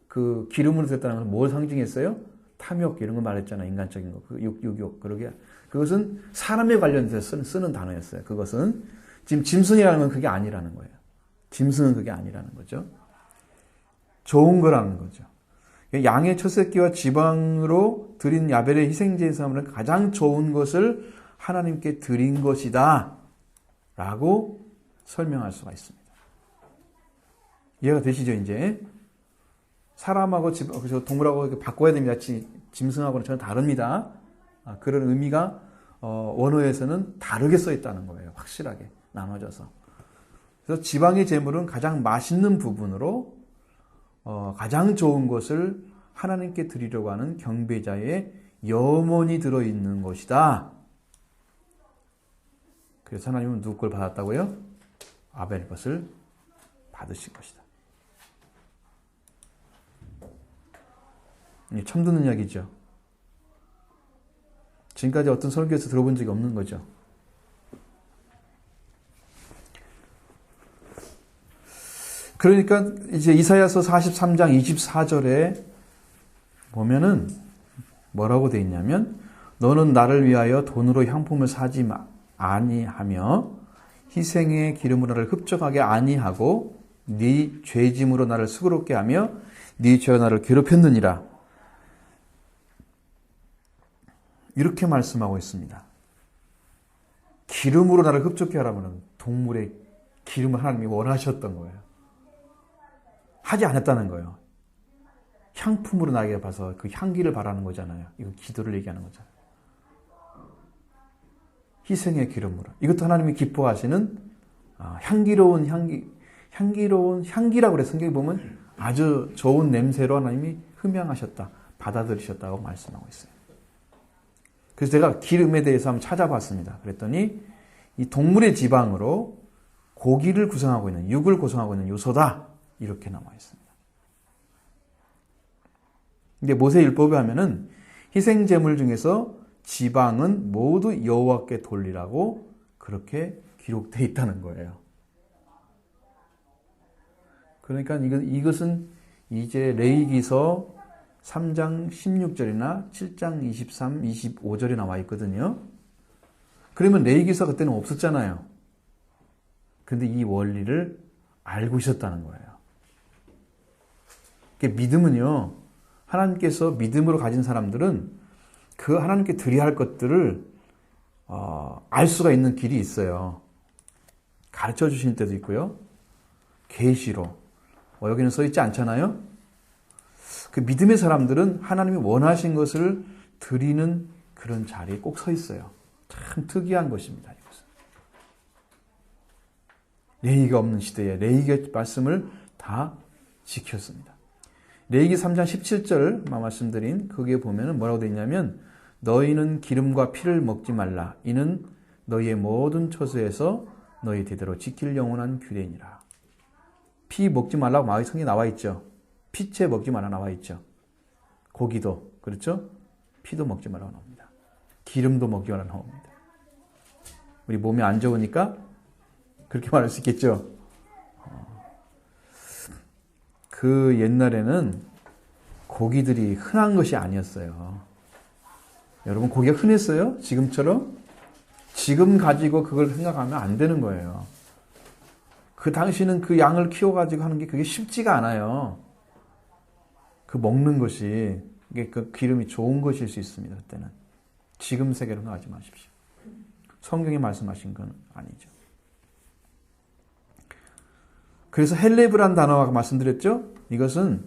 그 기름으로 됐다는 것은 뭘 상징했어요? 탐욕 이런 거 말했잖아요. 인간적인 거. 그 욕. 그것은 사람에 관련돼서 쓰는 단어였어요. 그것은 지금 짐승이라는 건 그게 아니라는 거예요. 짐승은 그게 아니라는 거죠. 좋은 거라는 거죠. 양의 첫 새끼와 지방으로 드린 야벨의 희생제사물은 가장 좋은 것을 하나님께 드린 것이다 라고 설명할 수가 있습니다. 이해가 되시죠? 이제 사람하고 동물하고 바꿔야 됩니다. 짐승하고는 전혀 다릅니다. 그런 의미가 원어에서는 다르게 써 있다는 거예요. 확실하게 나눠져서. 그래서 지방의 제물은 가장 맛있는 부분으로 가장 좋은 것을 하나님께 드리려고 하는 경배자의 염원이 들어있는 것이다. 그래서 하나님은 누구 걸 받았다고요? 아벨 것을 받으신 것이다. 처음 듣는 이야기죠. 지금까지 어떤 설교에서 들어본 적이 없는 거죠. 그러니까 이제 이사야서 43장 24절에 보면은 뭐라고 돼 있냐면 너는 나를 위하여 돈으로 향품을 사지 아니하며 희생의 기름으로 나를 흡족하게 아니하고 네 죄짐으로 나를 수고롭게 하며 네 죄로 나를 괴롭혔느니라. 이렇게 말씀하고 있습니다. 기름으로 나를 흡족해 하라면 동물의 기름을 하나님이 원하셨던 거예요. 하지 않았다는 거예요. 향품으로 나에게 봐서 그 향기를 바라는 거잖아요. 이거 기도를 얘기하는 거잖아요. 희생의 기름으로. 이것도 하나님이 기뻐하시는 향기로운 향기라고 그래서 성경에 보면 아주 좋은 냄새로 하나님이 흠양하셨다. 받아들이셨다고 말씀하고 있어요. 그래서 제가 기름에 대해서 한번 찾아봤습니다. 그랬더니 이 동물의 지방으로 고기를 구성하고 있는, 육을 구성하고 있는 요소다. 이렇게 나와 있습니다. 근데 모세율법에 하면은 희생제물 중에서 지방은 모두 여호와께 돌리라고 그렇게 기록되어 있다는 거예요. 그러니까 이것은 이제 레위기서 3장 16절이나 7장 23, 25절에 나와 있거든요. 그러면 레위기서 그때는 없었잖아요. 근데 이 원리를 알고 있었다는 거예요. 믿음은요, 하나님께서 믿음으로 가진 사람들은 그 하나님께 드려야 할 것들을 알 수가 있는 길이 있어요. 가르쳐 주실 때도 있고요. 계시로. 여기는 써 있지 않잖아요. 그 믿음의 사람들은 하나님이 원하신 것을 드리는 그런 자리에 꼭 서 있어요. 참 특이한 것입니다. 이것은. 레위기가 없는 시대에 레위기의 말씀을 다 지켰습니다. 레위기 3장 17절 말씀드린 거기에 보면은 뭐라고 되어 있냐면 너희는 기름과 피를 먹지 말라. 이는 너희의 모든 처소에서 너희 대대로 지킬 영원한 규례니라. 피 먹지 말라고 성경에 나와 있죠. 피채 먹지 말라 나와 있죠. 고기도 그렇죠? 피도 먹지 말라고 나옵니다. 기름도 먹지 말라고 나옵니다. 우리 몸이 안 좋으니까 그렇게 말할 수 있겠죠. 그 옛날에는 고기들이 흔한 것이 아니었어요. 여러분 고기가 흔했어요? 지금처럼? 지금 가지고 그걸 생각하면 안 되는 거예요. 그 당시는 그 양을 키워가지고 하는 게 그게 쉽지가 않아요. 그 먹는 것이 이게 그 기름이 좋은 것일 수 있습니다. 그때는. 지금 세계로 나가지 마십시오. 성경에 말씀하신 건 아니죠. 그래서 헬레브란 단어가 말씀드렸죠? 이것은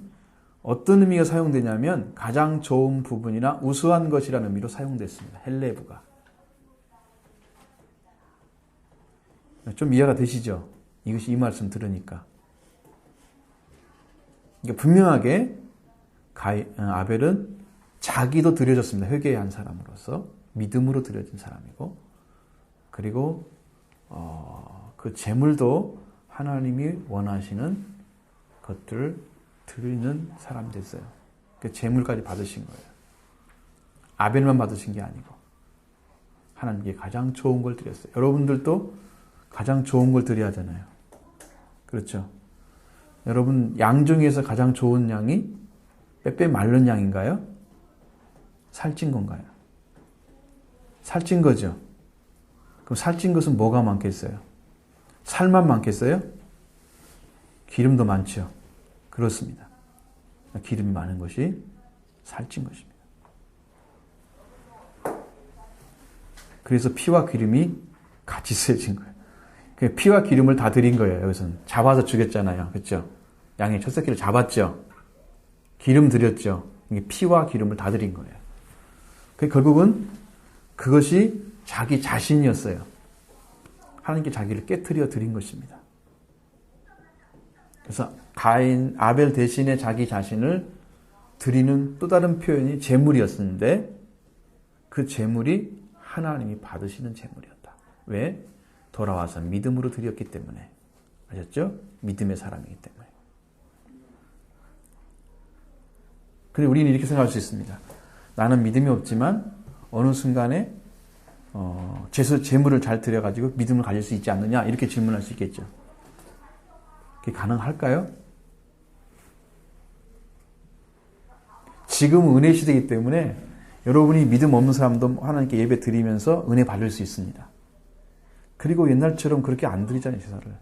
어떤 의미가 사용되냐면 가장 좋은 부분이나 우수한 것이라는 의미로 사용됐습니다. 헬레브가. 좀 이해가 되시죠? 이것이 이 말씀 들으니까. 그러니까 분명하게 아벨은 자기도 드려졌습니다. 회개한 사람으로서. 믿음으로 드려진 사람이고. 그리고 그 제물도 하나님이 원하시는 것들을 드리는 사람이 됐어요. 그 제물까지 받으신 거예요. 아벨만 받으신 게 아니고 하나님께 가장 좋은 걸 드렸어요. 여러분들도 가장 좋은 걸 드려야 하잖아요. 그렇죠? 여러분 양 중에서 가장 좋은 양이 빼빼 마른 양인가요? 살찐 건가요? 살찐 거죠. 그럼 살찐 것은 뭐가 많겠어요? 살만 많겠어요? 기름도 많죠. 그렇습니다. 기름이 많은 것이 살찐 것입니다. 그래서 피와 기름이 같이 쓰여진 거예요. 피와 기름을 다 드린 거예요. 여기서는 잡아서 죽였잖아요. 그렇죠? 양의 첫 새끼를 잡았죠. 기름 드렸죠. 이게 피와 기름을 다 드린 거예요. 결국은 그것이 자기 자신이었어요. 하나님께 자기를 깨트려 드린 것입니다. 그래서 아벨 대신에 자기 자신을 드리는 또 다른 표현이 제물이었는데 그 제물이 하나님이 받으시는 제물이었다. 왜? 돌아와서 믿음으로 드렸기 때문에. 아셨죠? 믿음의 사람이기 때문에. 그런데 우리는 이렇게 생각할 수 있습니다. 나는 믿음이 없지만 어느 순간에 제물을 잘 드려가지고 믿음을 가질 수 있지 않느냐 이렇게 질문할 수 있겠죠. 그게 가능할까요? 지금 은혜 시대이기 때문에 여러분이 믿음 없는 사람도 하나님께 예배 드리면서 은혜 받을 수 있습니다. 그리고 옛날처럼 그렇게 안 드리잖아요, 제사를.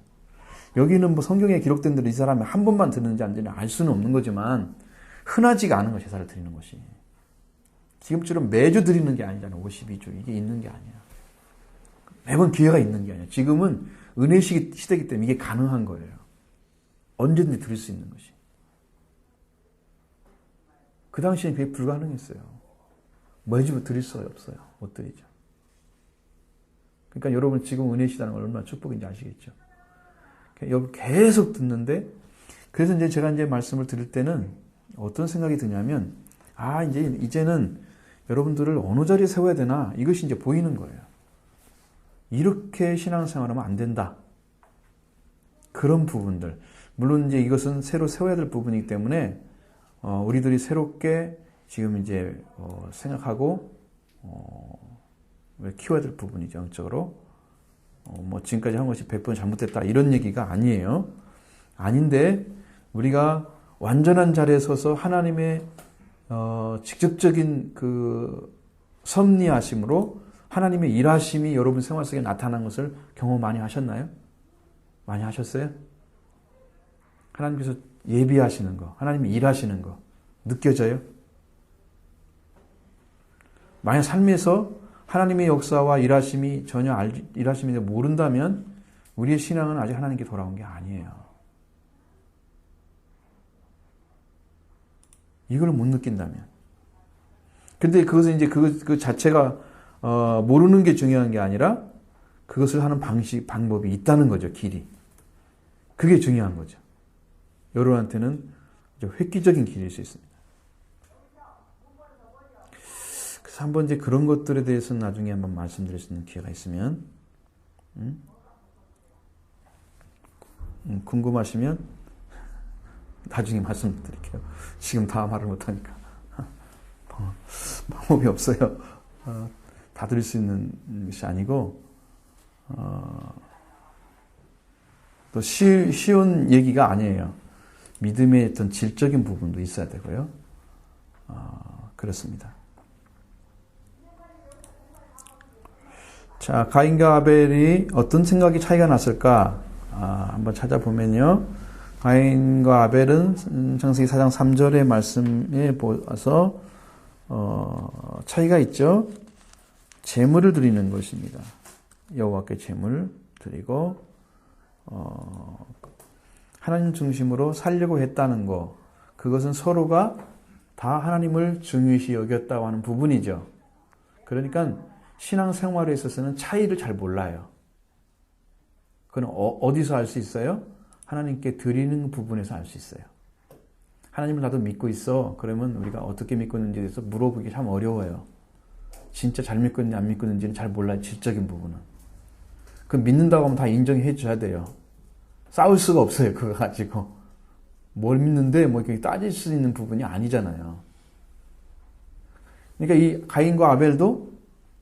여기는 뭐 성경에 기록된 대로 이 사람이 한 번만 드는지 안 드는지 알 수는 없는 거지만 흔하지가 않은 거 제사를 드리는 것이. 지금처럼 매주 드리는 게 아니잖아요. 52주. 이게 있는 게 아니야. 매번 기회가 있는 게 아니야. 지금은 은혜 시대이기 때문에 이게 가능한 거예요. 언제든지 드릴 수 있는 것이. 그 당시엔 그게 불가능했어요. 매주 드릴 수가 없어요. 못 드리죠. 그러니까 여러분 지금 은혜 시대라는 걸 얼마나 축복인지 아시겠죠? 여러분 계속 듣는데, 그래서 이제 제가 이제 말씀을 드릴 때는 어떤 생각이 드냐면, 이제는 여러분들을 어느 자리에 세워야 되나, 이것이 이제 보이는 거예요. 이렇게 신앙생활하면 안 된다. 그런 부분들. 물론 이제 이것은 새로 세워야 될 부분이기 때문에, 우리들이 새롭게 지금 이제, 생각하고, 키워야 될 부분이죠, 영적으로. 뭐 지금까지 한 것이 100번 잘못됐다 이런 얘기가 아니에요. 아닌데 우리가 완전한 자리에 서서 하나님의 직접적인 그 섭리하심으로 하나님의 일하심이 여러분 생활 속에 나타난 것을 경험 많이 하셨나요? 많이 하셨어요? 하나님께서 예비하시는 거, 하나님이 일하시는 거 느껴져요? 만약 삶에서 하나님의 역사와 일하심이 전혀 일하심이 모른다면 우리의 신앙은 아직 하나님께 돌아온 게 아니에요. 이걸 못 느낀다면. 근데 그것은 이제 그 자체가 모르는 게 중요한 게 아니라 그것을 하는 방법이 있다는 거죠. 길이. 그게 중요한 거죠. 여러분한테는 획기적인 길일 수 있습니다. 그래서 한번 이제 그런 것들에 대해서는 나중에 한번 말씀드릴 수 있는 기회가 있으면, 궁금하시면 나중에 말씀드릴게요. 지금 다 말을 못하니까. 방법이 없어요. 다 드릴 수 있는 것이 아니고, 또 쉬운 얘기가 아니에요. 믿음의 어떤 질적인 부분도 있어야 되고요. 그렇습니다. 자, 가인과 아벨이 어떤 생각이 차이가 났을까? 한번 찾아보면요. 가인과 아벨은 창세기 4장 3절의 말씀에 보아서 차이가 있죠. 제물을 드리는 것입니다. 여호와께 제물을 드리고 하나님 중심으로 살려고 했다는 거, 그것은 서로가 다 하나님을 중요시 여겼다고 하는 부분이죠. 그러니까 신앙생활에 있어서는 차이를 잘 몰라요. 그건 어디서 알 수 있어요? 하나님께 드리는 부분에서 알 수 있어요. 하나님을 나도 믿고 있어. 그러면 우리가 어떻게 믿고 있는지에 대해서 물어보기 참 어려워요. 진짜 잘 믿고 있는지 안 믿고 있는지는 잘 몰라요. 질적인 부분은. 그 믿는다고 하면 다 인정해 줘야 돼요. 싸울 수가 없어요. 그거 가지고. 뭘 믿는데 뭐 이렇게 따질 수 있는 부분이 아니잖아요. 그러니까 이 가인과 아벨도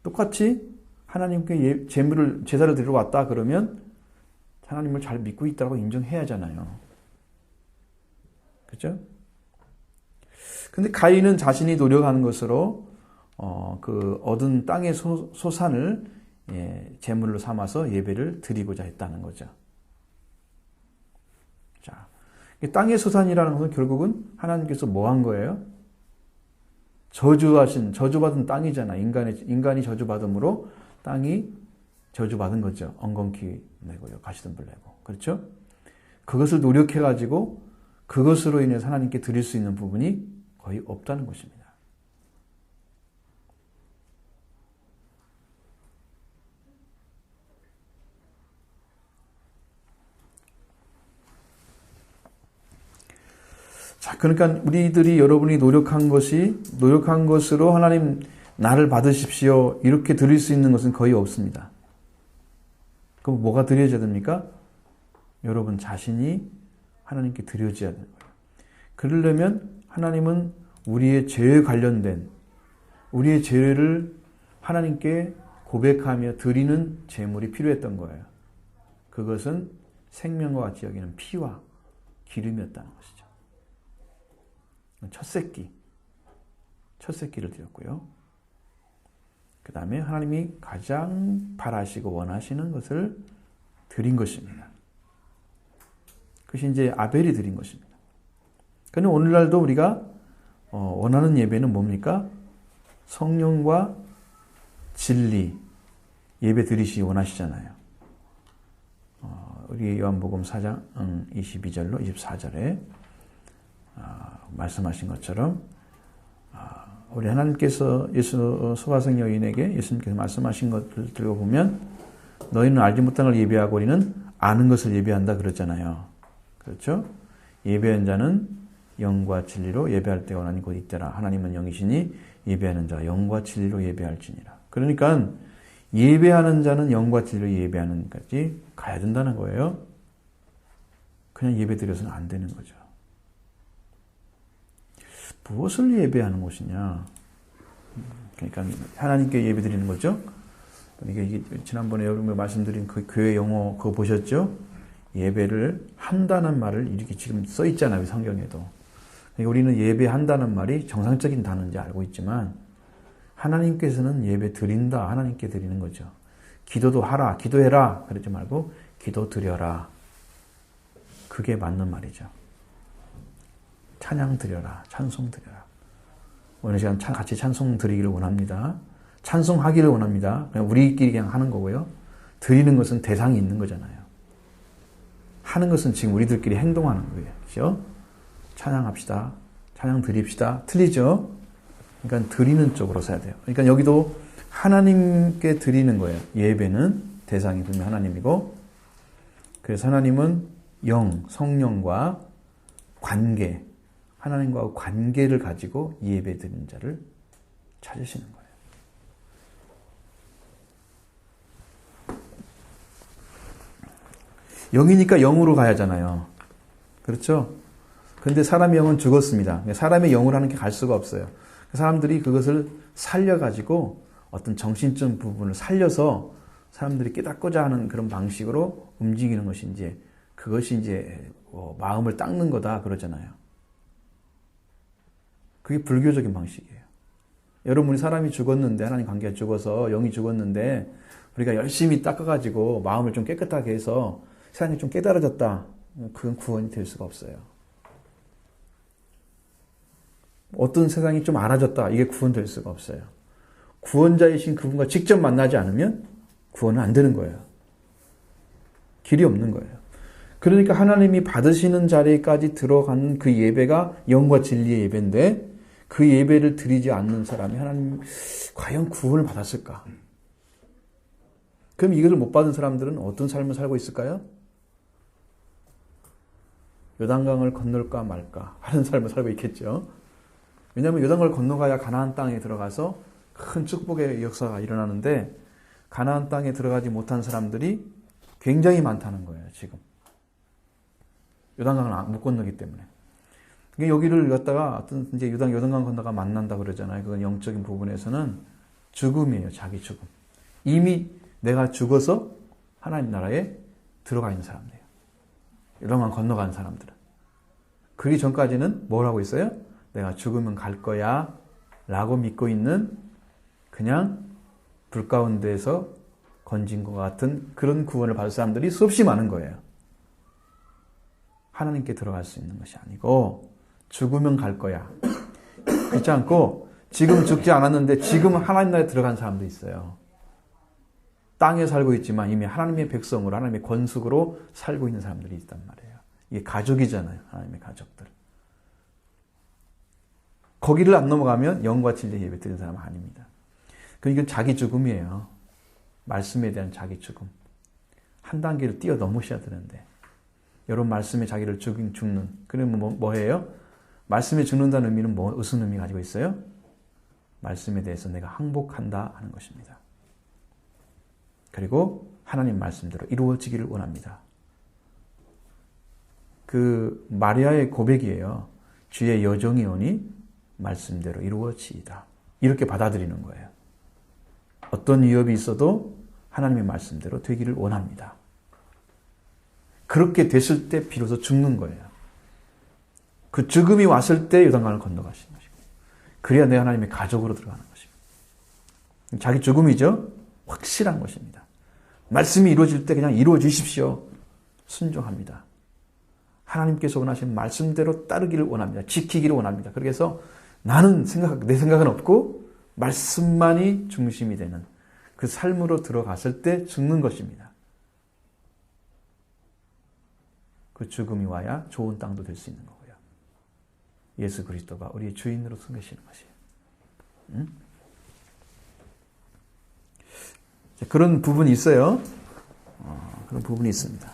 똑같이 하나님께 제사를 드리러 왔다 그러면 하나님을 잘 믿고 있다고 인정해야 하잖아요. 그렇죠? 근데 가인은 자신이 노력하는 것으로 그 얻은 땅의 소산을 제물로 삼아서 예배를 드리고자 했다는 거죠. 자, 땅의 소산이라는 것은 결국은 하나님께서 뭐 한 거예요? 저주받은 땅이잖아. 인간이 저주받음으로 땅이 저주받은 거죠. 엉겅퀴 내고요. 가시덤불 내고. 그렇죠? 그것을 노력해가지고 그것으로 인해서 하나님께 드릴 수 있는 부분이 거의 없다는 것입니다. 자, 그러니까 여러분이 노력한 것으로 하나님 나를 받으십시오. 이렇게 드릴 수 있는 것은 거의 없습니다. 그럼 뭐가 드려져야 됩니까? 여러분 자신이 하나님께 드려져야 되는 거예요. 그러려면 하나님은 우리의 죄에 관련된 우리의 죄를 하나님께 고백하며 드리는 제물이 필요했던 거예요. 그것은 생명과 같이 여기는 피와 기름이었다는 것이죠. 첫 새끼를 드렸고요. 그 다음에 하나님이 가장 바라시고 원하시는 것을 드린 것입니다. 그것이 이제 아벨이 드린 것입니다. 그런데 오늘날도 우리가 원하는 예배는 뭡니까? 성령과 진리 예배 드리시 원하시잖아요. 우리 요한복음 4장 22절로 24절에 말씀하신 것처럼 우리 하나님께서 예수 소가성 여인에게 예수님께서 말씀하신 것을 들고 보면 너희는 알지 못한 걸 예배하고 우리는 아는 것을 예배한다 그랬잖아요. 그렇죠? 예배한 자는 영과 진리로 예배할 때가 원하니 곧 이때라. 하나님은 영이시니 예배하는 자가 영과 진리로 예배할지니라. 그러니까 예배하는 자는 영과 진리로 예배하는 데까지 가야 된다는 거예요. 그냥 예배 드려서는 안 되는 거죠. 무엇을 예배하는 것이냐? 그러니까 하나님께 예배 드리는 거죠. 이게 지난번에 여러분 말씀드린 그 교회 용어 그거 보셨죠? 예배를 한다는 말을 이렇게 지금 써 있잖아요, 성경에도. 그러니까 우리는 예배한다는 말이 정상적인 단어인지 알고 있지만 하나님께서는 예배 드린다, 하나님께 드리는 거죠. 기도도 하라, 기도해라 그러지 말고 기도 드려라. 그게 맞는 말이죠. 찬양 드려라, 찬송 드려라. 오늘 시간 같이 찬송 드리기를 원합니다. 찬송하기를 원합니다. 그냥 우리끼리 그냥 하는 거고요. 드리는 것은 대상이 있는 거잖아요. 하는 것은 지금 우리들끼리 행동하는 거예요. 그렇죠? 찬양합시다. 찬양 드립시다. 틀리죠? 그러니까 드리는 쪽으로 써야 돼요. 그러니까 여기도 하나님께 드리는 거예요. 예배는 대상이 분명 하나님이고, 그래서 하나님은 영, 성령과 관계, 하나님과 관계를 가지고 예배 드리는 자를 찾으시는 거예요. 영이니까 영으로 가야 하잖아요. 그렇죠? 근데 사람의 영은 죽었습니다. 사람의 영으로 하는 게 갈 수가 없어요. 사람들이 그것을 살려가지고 어떤 정신적 부분을 살려서 사람들이 깨닫고자 하는 그런 방식으로 움직이는 것이 이제 그것이 이제 마음을 닦는 거다 그러잖아요. 그게 불교적인 방식이에요. 여러분, 우리 사람이 죽었는데, 하나님 관계가 죽어서 영이 죽었는데 우리가 열심히 닦아가지고 마음을 좀 깨끗하게 해서 세상이 좀 깨달아졌다. 그건 구원이 될 수가 없어요. 어떤 세상이 좀 알아졌다. 이게 구원될 수가 없어요. 구원자이신 그분과 직접 만나지 않으면 구원은 안 되는 거예요. 길이 없는 거예요. 그러니까 하나님이 받으시는 자리까지 들어가는 그 예배가 영과 진리의 예배인데 그 예배를 드리지 않는 사람이 하나님 과연 구원을 받았을까? 그럼 이것을 못 받은 사람들은 어떤 삶을 살고 있을까요? 요단강을 건널까 말까 하는 삶을 살고 있겠죠. 왜냐하면 요단강을 건너가야 가나안 땅에 들어가서 큰 축복의 역사가 일어나는데 가나안 땅에 들어가지 못한 사람들이 굉장히 많다는 거예요, 지금. 요단강을 못 건너기 때문에. 여기를 갖다가 어떤 이제 요단강 건너가 만난다 그러잖아요. 그건 영적인 부분에서는 죽음이에요, 자기 죽음. 이미 내가 죽어서 하나님 나라에 들어가 있는 사람들이에요. 요단강 건너간 사람들은. 그러기 전까지는 뭘 하고 있어요? 내가 죽으면 갈 거야 라고 믿고 있는 그냥 불 가운데에서 건진 것 같은 그런 구원을 받을 사람들이 수없이 많은 거예요. 하나님께 들어갈 수 있는 것이 아니고 죽으면 갈 거야. 그렇지 않고 지금 죽지 않았는데 지금 하나님 나라에 들어간 사람도 있어요. 땅에 살고 있지만 이미 하나님의 백성으로 하나님의 권속으로 살고 있는 사람들이 있단 말이에요. 이게 가족이잖아요. 하나님의 가족들. 거기를 안 넘어가면 영과 진리 예배 드리는 사람은 아닙니다. 이건 자기 죽음이에요. 말씀에 대한 자기 죽음. 한 단계를 뛰어넘으셔야 되는데 여러분 말씀에 자기를 죽는 그러면 뭐예요? 말씀에 죽는다는 의미는 무슨 의미 가지고 있어요? 말씀에 대해서 내가 항복한다 하는 것입니다. 그리고 하나님 말씀대로 이루어지기를 원합니다. 그 마리아의 고백이에요. 주의 여종이 오니 말씀대로 이루어지이다. 이렇게 받아들이는 거예요. 어떤 위협이 있어도 하나님의 말씀대로 되기를 원합니다. 그렇게 됐을 때 비로소 죽는 거예요. 그 죽음이 왔을 때 요단강을 건너가시는 것이고, 그래야 내 하나님의 가족으로 들어가는 것입니다. 자기 죽음이죠. 확실한 것입니다. 말씀이 이루어질 때 그냥 이루어지십시오. 순종합니다. 하나님께서 원하시는 말씀대로 따르기를 원합니다. 지키기를 원합니다. 그래서 내 생각은 없고 말씀만이 중심이 되는 그 삶으로 들어갔을 때 죽는 것입니다. 그 죽음이 와야 좋은 땅도 될 수 있는 거고요. 예수 그리스도가 우리의 주인으로 섬기시는 것이에요. 그런 부분이 있어요. 그런 부분이 있습니다.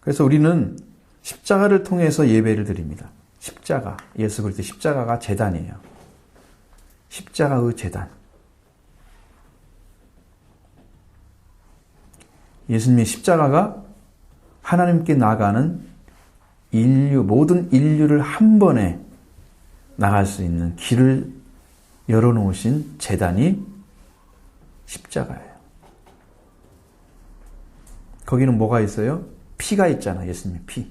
그래서 우리는 십자가를 통해서 예배를 드립니다. 십자가, 예수 그리스도 십자가가 제단이에요. 십자가의 제단. 예수님의 십자가가 하나님께 나가는 모든 인류를 한 번에 나갈 수 있는 길을 열어놓으신 제단이 십자가예요. 거기는 뭐가 있어요? 피가 있잖아. 예수님의 피.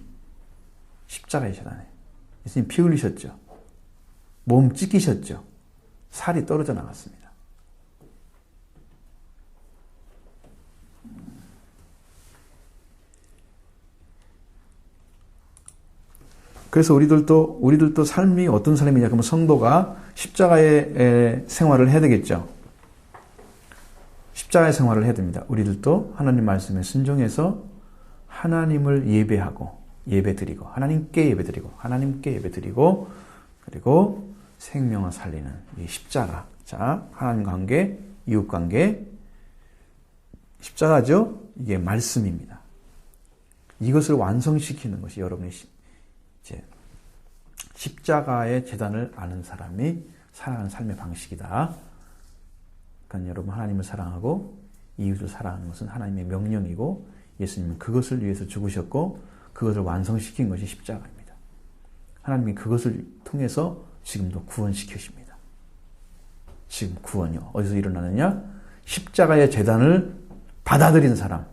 십자가의 제단에. 예수님 피 흘리셨죠. 몸 찢기셨죠. 살이 떨어져 나갔습니다. 그래서 우리들도 삶이 어떤 삶이냐? 그러면 성도가 십자가의 생활을 해야 되겠죠. 십자가의 생활을 해야 됩니다. 우리들도 하나님 말씀에 순종해서 하나님을 예배드리고 하나님께 예배드리고 그리고 생명을 살리는 이 십자가. 자, 하나님 관계, 이웃 관계. 십자가죠. 이게 말씀입니다. 이것을 완성시키는 것이 여러분의 이제 십자가의 제단을 아는 사람이 살아가는 삶의 방식이다. 그러니까 여러분 하나님을 사랑하고 이웃을 사랑하는 것은 하나님의 명령이고 예수님은 그것을 위해서 죽으셨고 그것을 완성시킨 것이 십자가입니다. 하나님이 그것을 통해서 지금도 구원시키십니다. 지금 구원이요. 어디서 일어나느냐? 십자가의 제단을 받아들인 사람,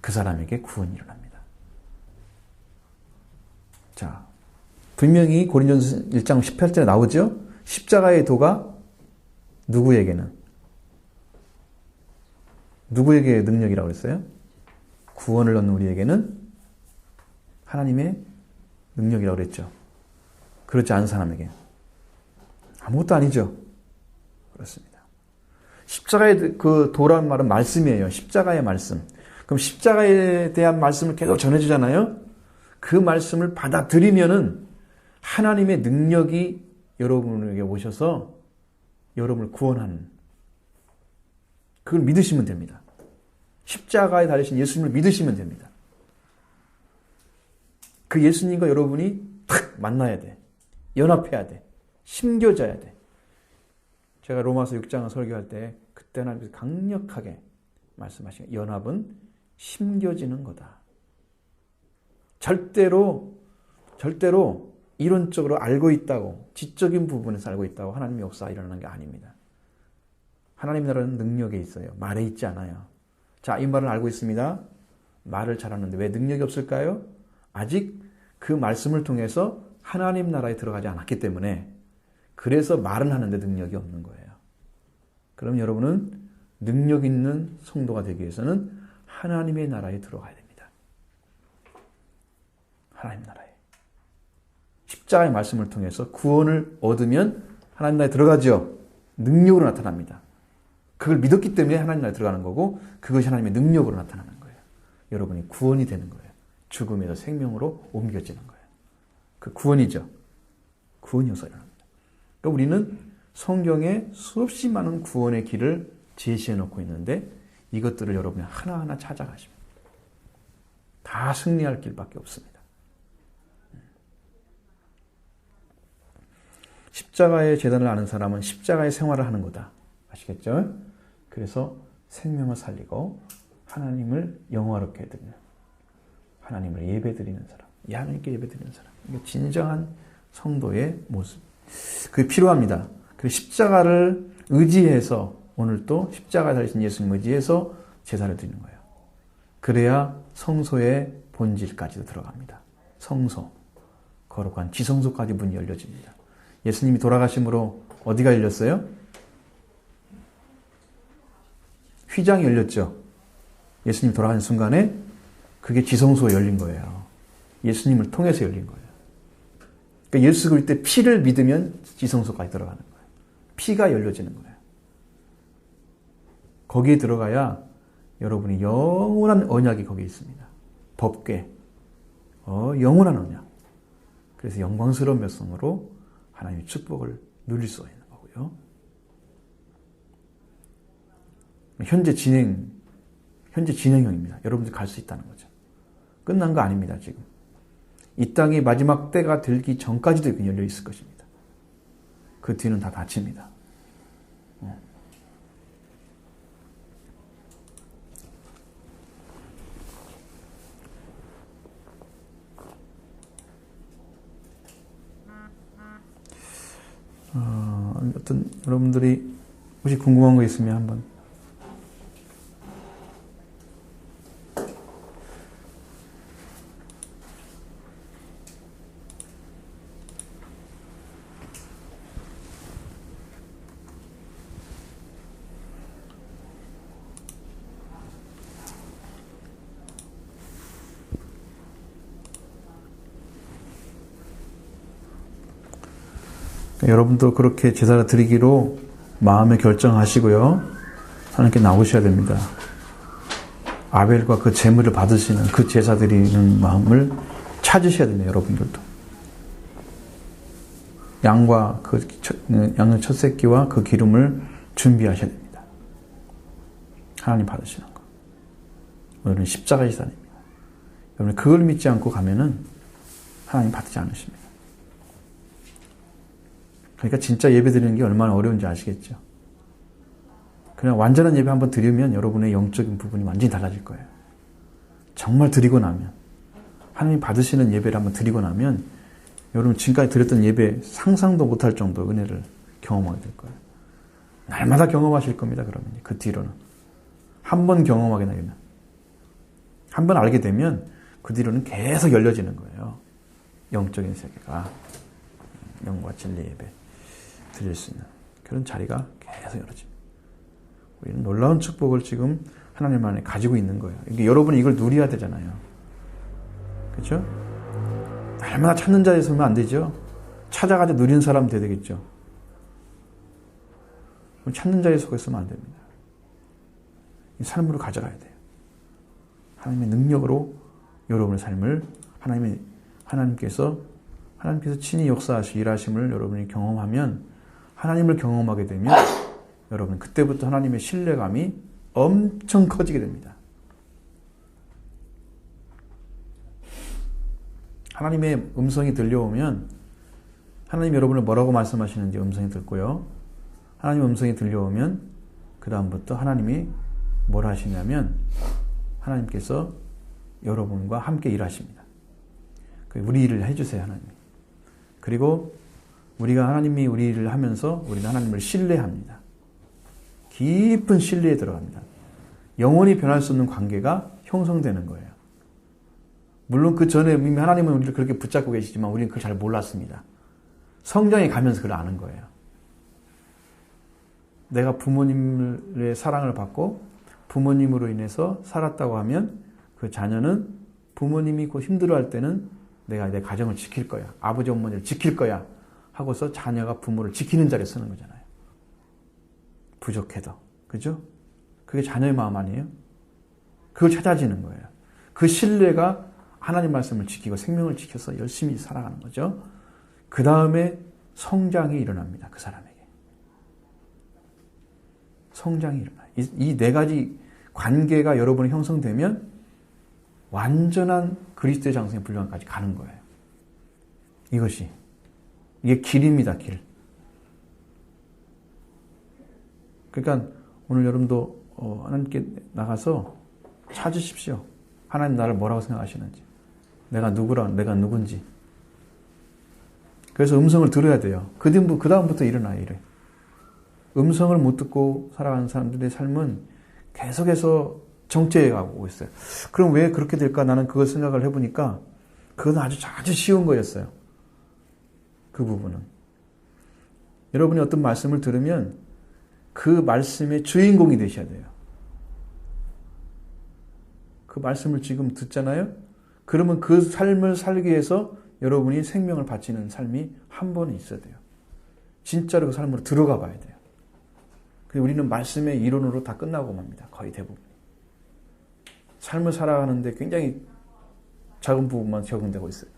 그 사람에게 구원이 일어납니다. 자, 분명히 고린도전서 1장 18절에 나오죠? 십자가의 도가 누구에게 능력이라고 했어요? 구원을 얻는 우리에게는 하나님의 능력이라고 그랬죠. 그렇지 않은 사람에게 아무것도 아니죠. 그렇습니다. 십자가의 그 도라는 말은 말씀이에요. 십자가의 말씀. 그럼 십자가에 대한 말씀을 계속 전해주잖아요. 그 말씀을 받아들이면은 하나님의 능력이 여러분에게 오셔서 여러분을 구원하는, 그걸 믿으시면 됩니다. 십자가에 달리신 예수님을 믿으시면 됩니다. 그 예수님과 여러분이 탁 만나야 돼. 연합해야 돼. 심겨져야 돼. 제가 로마서 6장을 설교할 때 그때 하나님께서 강력하게 말씀하신 연합은 심겨지는 거다. 절대로 이론적으로 알고 있다고, 지적인 부분에서 알고 있다고 하나님의 역사가 일어나는 게 아닙니다. 하나님 나라는 능력에 있어요. 말에 있지 않아요. 자, 이 말을 알고 있습니다. 말을 잘하는데 왜 능력이 없을까요? 아직 그 말씀을 통해서 하나님 나라에 들어가지 않았기 때문에, 그래서 말은 하는데 능력이 없는 거예요. 그럼 여러분은 능력 있는 성도가 되기 위해서는 하나님의 나라에 들어가야 됩니다. 하나님 나라에. 십자가의 말씀을 통해서 구원을 얻으면 하나님 나라에 들어가죠. 능력으로 나타납니다. 그걸 믿었기 때문에 하나님 나라에 들어가는 거고, 그것이 하나님의 능력으로 나타나는 거예요. 여러분이 구원이 되는 거예요. 죽음에서 생명으로 옮겨지는 거예요. 그 구원이죠. 구원이 어서 일어납니다. 그러니까 우리는 성경에 수없이 많은 구원의 길을 제시해 놓고 있는데, 이것들을 여러분이 하나하나 찾아가시면 다 승리할 길밖에 없습니다. 십자가의 제단을 아는 사람은 십자가의 생활을 하는 거다. 아시겠죠? 그래서 생명을 살리고 하나님을 영화롭게 해드리는, 하나님을 예배드리는 사람, 하나님께 예배드리는 사람, 이게 진정한 성도의 모습. 그게 필요합니다. 그 십자가를 의지해서 오늘 또 십자가에 달리신 예수님 의지해서 제사를 드리는 거예요. 그래야 성소의 본질까지도 들어갑니다. 성소, 거룩한 지성소까지 문이 열려집니다. 예수님이 돌아가심으로 어디가 열렸어요? 휘장이 열렸죠. 예수님이 돌아가는 순간에 그게 지성소에 열린 거예요. 예수님을 통해서 열린 거예요. 그러니까 예수 그리스도의 피를 믿으면 지성소까지 들어가는 거예요. 피가 열려지는 거예요. 거기에 들어가야 여러분이 영원한 언약이 거기에 있습니다. 법궤, 영원한 언약. 그래서 영광스러운 백성으로 하나님의 축복을 누릴 수 있는 거고요. 현재 진행형입니다. 여러분들 갈 수 있다는 거죠. 끝난 거 아닙니다, 지금. 이 땅이 마지막 때가 들기 전까지도 열려 있을 것입니다. 그 뒤는 다 닫힙니다. 어떤 여러분들이 혹시 궁금한 거 있으면 한번. 여러분도 그렇게 제사를 드리기로 마음에 결정하시고요. 하나님께 나오셔야 됩니다. 아벨과 그 제물을 받으시는 그 제사 드리는 마음을 찾으셔야 됩니다. 여러분들도. 양과 양의 첫 새끼와 그 기름을 준비하셔야 됩니다. 하나님 받으시는 거. 오늘은 십자가의 시간입니다. 여러분 그걸 믿지 않고 가면은 하나님 받지 않으십니다. 그러니까 진짜 예배 드리는 게 얼마나 어려운지 아시겠죠? 그냥 완전한 예배 한번 드리면 여러분의 영적인 부분이 완전히 달라질 거예요. 정말 드리고 나면, 하나님 받으시는 예배를 한번 드리고 나면 여러분 지금까지 드렸던 예배 상상도 못할 정도 은혜를 경험하게 될 거예요. 날마다 경험하실 겁니다. 그러면 그 뒤로는. 한 번 경험하게 되면, 한 번 알게 되면 그 뒤로는 계속 열려지는 거예요. 영적인 세계가. 영과 진리 예배 드릴 수 있는 그런 자리가 계속 열어집니다. 우리는 놀라운 축복을 지금 하나님 안에 가지고 있는 거예요. 여러분이 이걸 누려야 되잖아요. 그렇죠? 날마다 찾는 자리에 서면 안 되죠. 찾아가지고 누리는 사람 돼야 되겠죠. 찾는 자리에 서 있으면 안 됩니다. 이 삶으로 가져가야 돼요. 하나님의 능력으로 여러분의 삶을 하나님께서 친히 역사하시 일하심을 여러분이 경험하면, 하나님을 경험하게 되면 여러분 그때부터 하나님의 신뢰감이 엄청 커지게 됩니다. 하나님의 음성이 들려오면 하나님 여러분을 뭐라고 말씀하시는지 음성이 듣고요. 하나님 음성이 들려오면 그 다음부터 하나님이 뭘 하시냐면 하나님께서 여러분과 함께 일하십니다. 우리 일을 해주세요, 하나님. 그리고 우리가 하나님이 우리 일을 하면서 우리는 하나님을 신뢰합니다. 깊은 신뢰에 들어갑니다. 영원히 변할 수 없는 관계가 형성되는 거예요. 물론 그 전에 이미 하나님은 우리를 그렇게 붙잡고 계시지만 우리는 그걸 잘 몰랐습니다. 성장해 가면서 그걸 아는 거예요. 내가 부모님의 사랑을 받고 부모님으로 인해서 살았다고 하면 그 자녀는 부모님이 곧 힘들어할 때는 내가 내 가정을 지킬 거야. 아버지 어머니를 지킬 거야. 하고서 자녀가 부모를 지키는 자리에 서는 거잖아요. 부족해도. 그죠? 그게 자녀의 마음 아니에요? 그걸 찾아지는 거예요. 그 신뢰가 하나님 말씀을 지키고 생명을 지켜서 열심히 살아가는 거죠. 그 다음에 성장이 일어납니다. 그 사람에게. 성장이 일어나요. 이 네 가지 관계가 여러분이 형성되면 완전한 그리스도의 장성의 분량까지 가는 거예요. 이게 길입니다, 길. 그러니까 오늘 여러분도 하나님께 나가서 찾으십시오. 하나님 나를 뭐라고 생각하시는지. 내가 누군지. 그래서 음성을 들어야 돼요. 그 다음부터 일어나요, 이래. 음성을 못 듣고 살아가는 사람들의 삶은 계속해서 정체해 가고 있어요. 그럼 왜 그렇게 될까? 나는 그걸 생각을 해보니까 그건 아주 쉬운 거였어요. 그 부분은. 여러분이 어떤 말씀을 들으면 그 말씀의 주인공이 되셔야 돼요. 그 말씀을 지금 듣잖아요? 그러면 그 삶을 살기 위해서 여러분이 생명을 바치는 삶이 한 번은 있어야 돼요. 진짜로 그 삶으로 들어가 봐야 돼요. 우리는 말씀의 이론으로 다 끝나고 맙니다. 거의 대부분. 삶을 살아가는데 굉장히 작은 부분만 적용되고 있어요.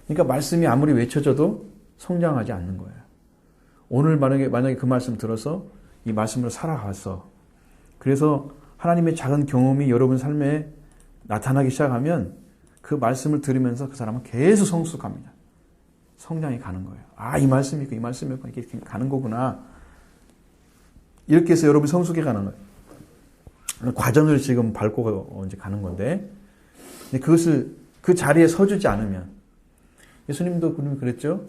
그러니까 말씀이 아무리 외쳐져도 성장하지 않는 거예요. 오늘 만약에 그 말씀 들어서 이 말씀으로 살아가서 그래서 하나님의 작은 경험이 여러분 삶에 나타나기 시작하면 그 말씀을 들으면서 그 사람은 계속 성숙합니다. 성장이 가는 거예요. 아, 이 말씀이 있고 이 말씀이 있고 이렇게 가는 거구나. 이렇게 해서 여러분이 성숙해 가는 거예요. 과정을 지금 밟고 이제 가는 건데 그것을 그 자리에 서주지 않으면 예수님도 그랬죠.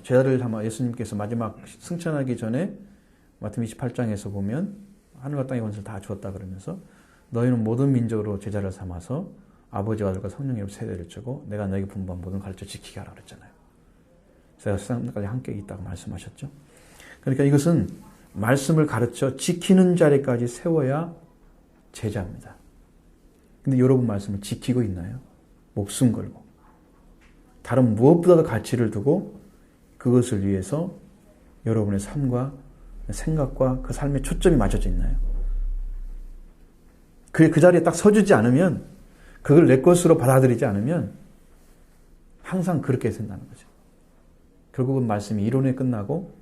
제자를 아마 예수님께서 마지막 승천하기 전에 마태복음 28장에서 보면 하늘과 땅의 권세를 다 주었다 그러면서 너희는 모든 민족으로 제자를 삼아서 아버지와 아들과 성령의 세례를 주고 내가 너에게 분부한 모든 가르쳐 지키게 하라 그랬잖아요. 제가 세상까지 함께 있다고 말씀하셨죠. 그러니까 이것은 말씀을 가르쳐 지키는 자리까지 세워야 제자입니다. 근데 여러분 말씀을 지키고 있나요? 목숨 걸고 다른 무엇보다도 가치를 두고 그것을 위해서 여러분의 삶과 생각과 그 삶의 초점이 맞춰져 있나요? 그 자리에 딱 서주지 않으면 그걸 내 것으로 받아들이지 않으면 항상 그렇게 된다는 거죠. 결국은 말씀이 이론에 끝나고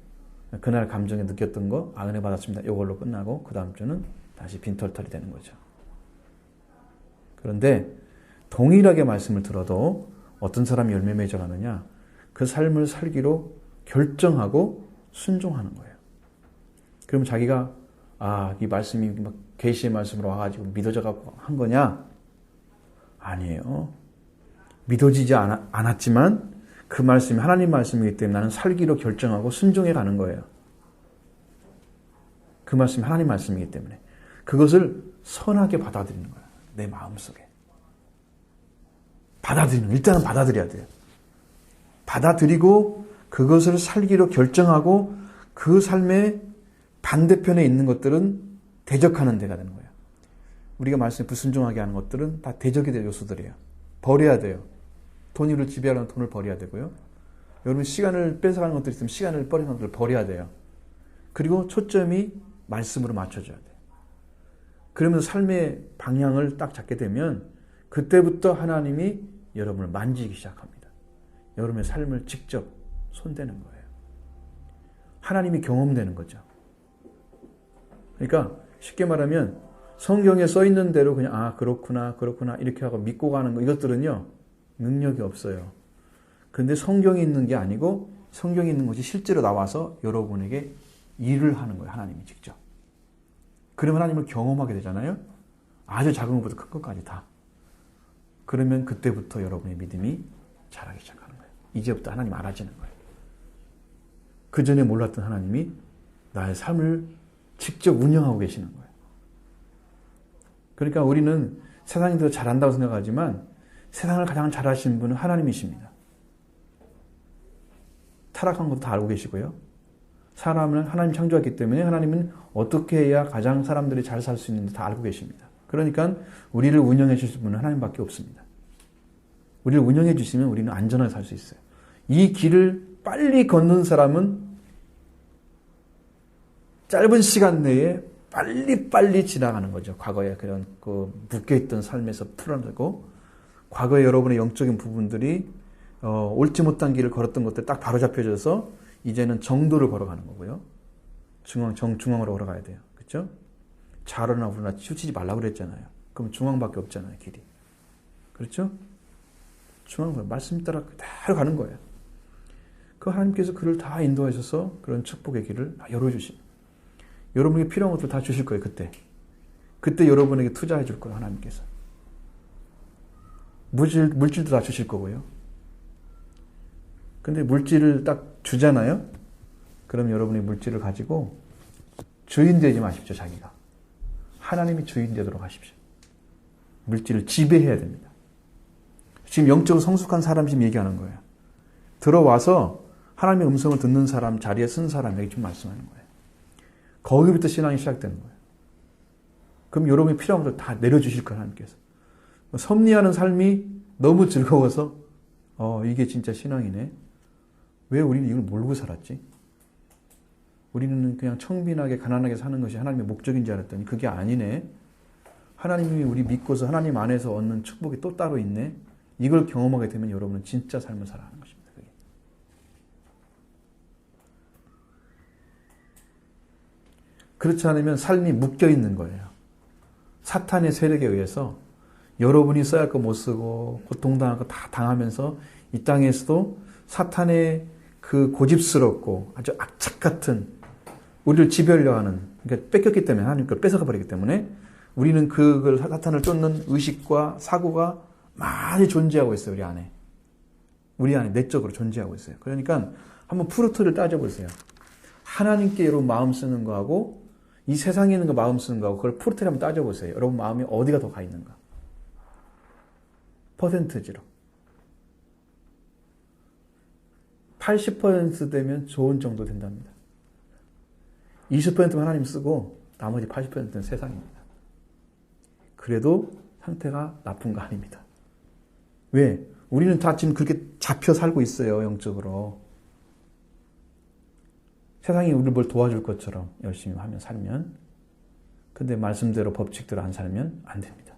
그날 감정에 느꼈던 거 은혜 받았습니다. 이걸로 끝나고 그 다음 주는 다시 빈털털이 되는 거죠. 그런데 동일하게 말씀을 들어도 어떤 사람이 열매 맺어가느냐 그 삶을 살기로 결정하고 순종하는 거예요. 그러면 자기가 이 말씀이 막 계시의 말씀으로 와가지고 믿어져가고 한 거냐? 아니에요. 믿어지지 않았지만 그 말씀이 하나님 말씀이기 때문에 나는 살기로 결정하고 순종해 가는 거예요. 그 말씀이 하나님 말씀이기 때문에 그것을 선하게 받아들이는 거예요. 내 마음속에. 일단은 받아들여야 돼요. 받아들이고 그것을 살기로 결정하고 그 삶의 반대편에 있는 것들은 대적하는 데가 되는 거예요. 우리가 말씀에 불순종하게 하는 것들은 다 대적이 될 요소들이에요. 버려야 돼요. 돈을 지배하려는 돈을 버려야 되고요. 여러분 시간을 뺏어가는 것들이 있으면 시간을 버리는 것들을 버려야 돼요. 그리고 초점이 말씀으로 맞춰줘야 돼요. 그러면 삶의 방향을 딱 잡게 되면 그때부터 하나님이 여러분을 만지기 시작합니다. 여러분의 삶을 직접 손대는 거예요. 하나님이 경험되는 거죠. 그러니까 쉽게 말하면 성경에 써 있는 대로 그냥 그렇구나 이렇게 하고 믿고 가는 거 이것들은요 능력이 없어요. 그런데 성경이 있는 게 아니고 성경이 있는 것이 실제로 나와서 여러분에게 일을 하는 거예요. 하나님이 직접. 그러면 하나님을 경험하게 되잖아요. 아주 작은 것부터 큰 것까지 다. 그러면 그때부터 여러분의 믿음이 자라기 시작하는 거예요. 이제부터 하나님 알아지는 거예요. 그 전에 몰랐던 하나님이 나의 삶을 직접 운영하고 계시는 거예요. 그러니까 우리는 세상이 더 잘한다고 생각하지만 세상을 가장 잘하시는 분은 하나님이십니다. 타락한 것도 다 알고 계시고요. 사람을 하나님 창조했기 때문에 하나님은 어떻게 해야 가장 사람들이 잘 살 수 있는지 다 알고 계십니다. 그러니까 우리를 운영해 주실 분은 하나님밖에 없습니다. 우리를 운영해 주시면 우리는 안전하게 살 수 있어요. 이 길을 빨리 걷는 사람은 짧은 시간 내에 빨리 지나가는 거죠. 과거에 그런 묶여있던 삶에서 풀어내고 과거에 여러분의 영적인 부분들이 옳지 못한 길을 걸었던 것들 딱 바로잡혀져서 이제는 정도를 걸어가는 거고요. 중앙으로 걸어가야 돼요. 그렇죠? 좌로나 우로나 치우치지 말라고 그랬잖아요. 그럼 중앙밖에 없잖아요. 길이. 그렇죠? 중앙으로 말씀 따라 그대로 가는 거예요. 그 하나님께서 그를 다 인도하셔서 그런 축복의 길을 열어주십니다. 여러분에게 필요한 것들 다 주실 거예요. 그때 여러분에게 투자해 줄 거예요. 하나님께서. 물질도 다 주실 거고요. 근데 물질을 딱 주잖아요. 그럼 여러분이 물질을 가지고 주인 되지 마십시오, 자기가. 하나님이 주인 되도록 하십시오. 물질을 지배해야 됩니다. 지금 영적으로 성숙한 사람 지금 얘기하는 거예요. 들어와서 하나님의 음성을 듣는 사람, 자리에 쓴 사람에게 지금 말씀하는 거예요. 거기부터 신앙이 시작되는 거예요. 그럼 여러분이 필요한 것을 다 내려주실 거예요, 하나님께서. 섭리하는 삶이 너무 즐거워서 이게 진짜 신앙이네. 왜 우리는 이걸 모르고 살았지? 우리는 그냥 청빈하게 가난하게 사는 것이 하나님의 목적인 줄 알았더니 그게 아니네. 하나님이 우리 믿고서 하나님 안에서 얻는 축복이 또 따로 있네. 이걸 경험하게 되면 여러분은 진짜 삶을 살아가는 것입니다. 그게. 그렇지 않으면 삶이 묶여 있는 거예요. 사탄의 세력에 의해서 여러분이 써야 할 거 못 쓰고 고통당할 거 다 당하면서 이 땅에서도 사탄의 그 고집스럽고 아주 악착 같은 우리를 지배하려 하는, 그러니까 뺏겼기 때문에 하나님 걸 뺏어가 버리기 때문에 우리는 그걸 사탄을 쫓는 의식과 사고가 많이 존재하고 있어요. 우리 안에 내적으로 존재하고 있어요. 그러니까 한번 프루트를 따져보세요. 하나님께 여러분 마음 쓰는 거하고 이 세상에 있는 거 마음 쓰는 거하고 그걸 프루트를 한번 따져보세요. 여러분 마음이 어디가 더 가 있는가? 퍼센트지로 80% 되면 좋은 정도 된답니다. 20%는 하나님 쓰고 나머지 80%는 세상입니다. 그래도 상태가 나쁜 거 아닙니다. 왜? 우리는 다 지금 그렇게 잡혀 살고 있어요, 영적으로. 세상이 우리를 뭘 도와줄 것처럼 열심히 하면 살면. 근데 말씀대로 법칙대로 안 살면 안 됩니다.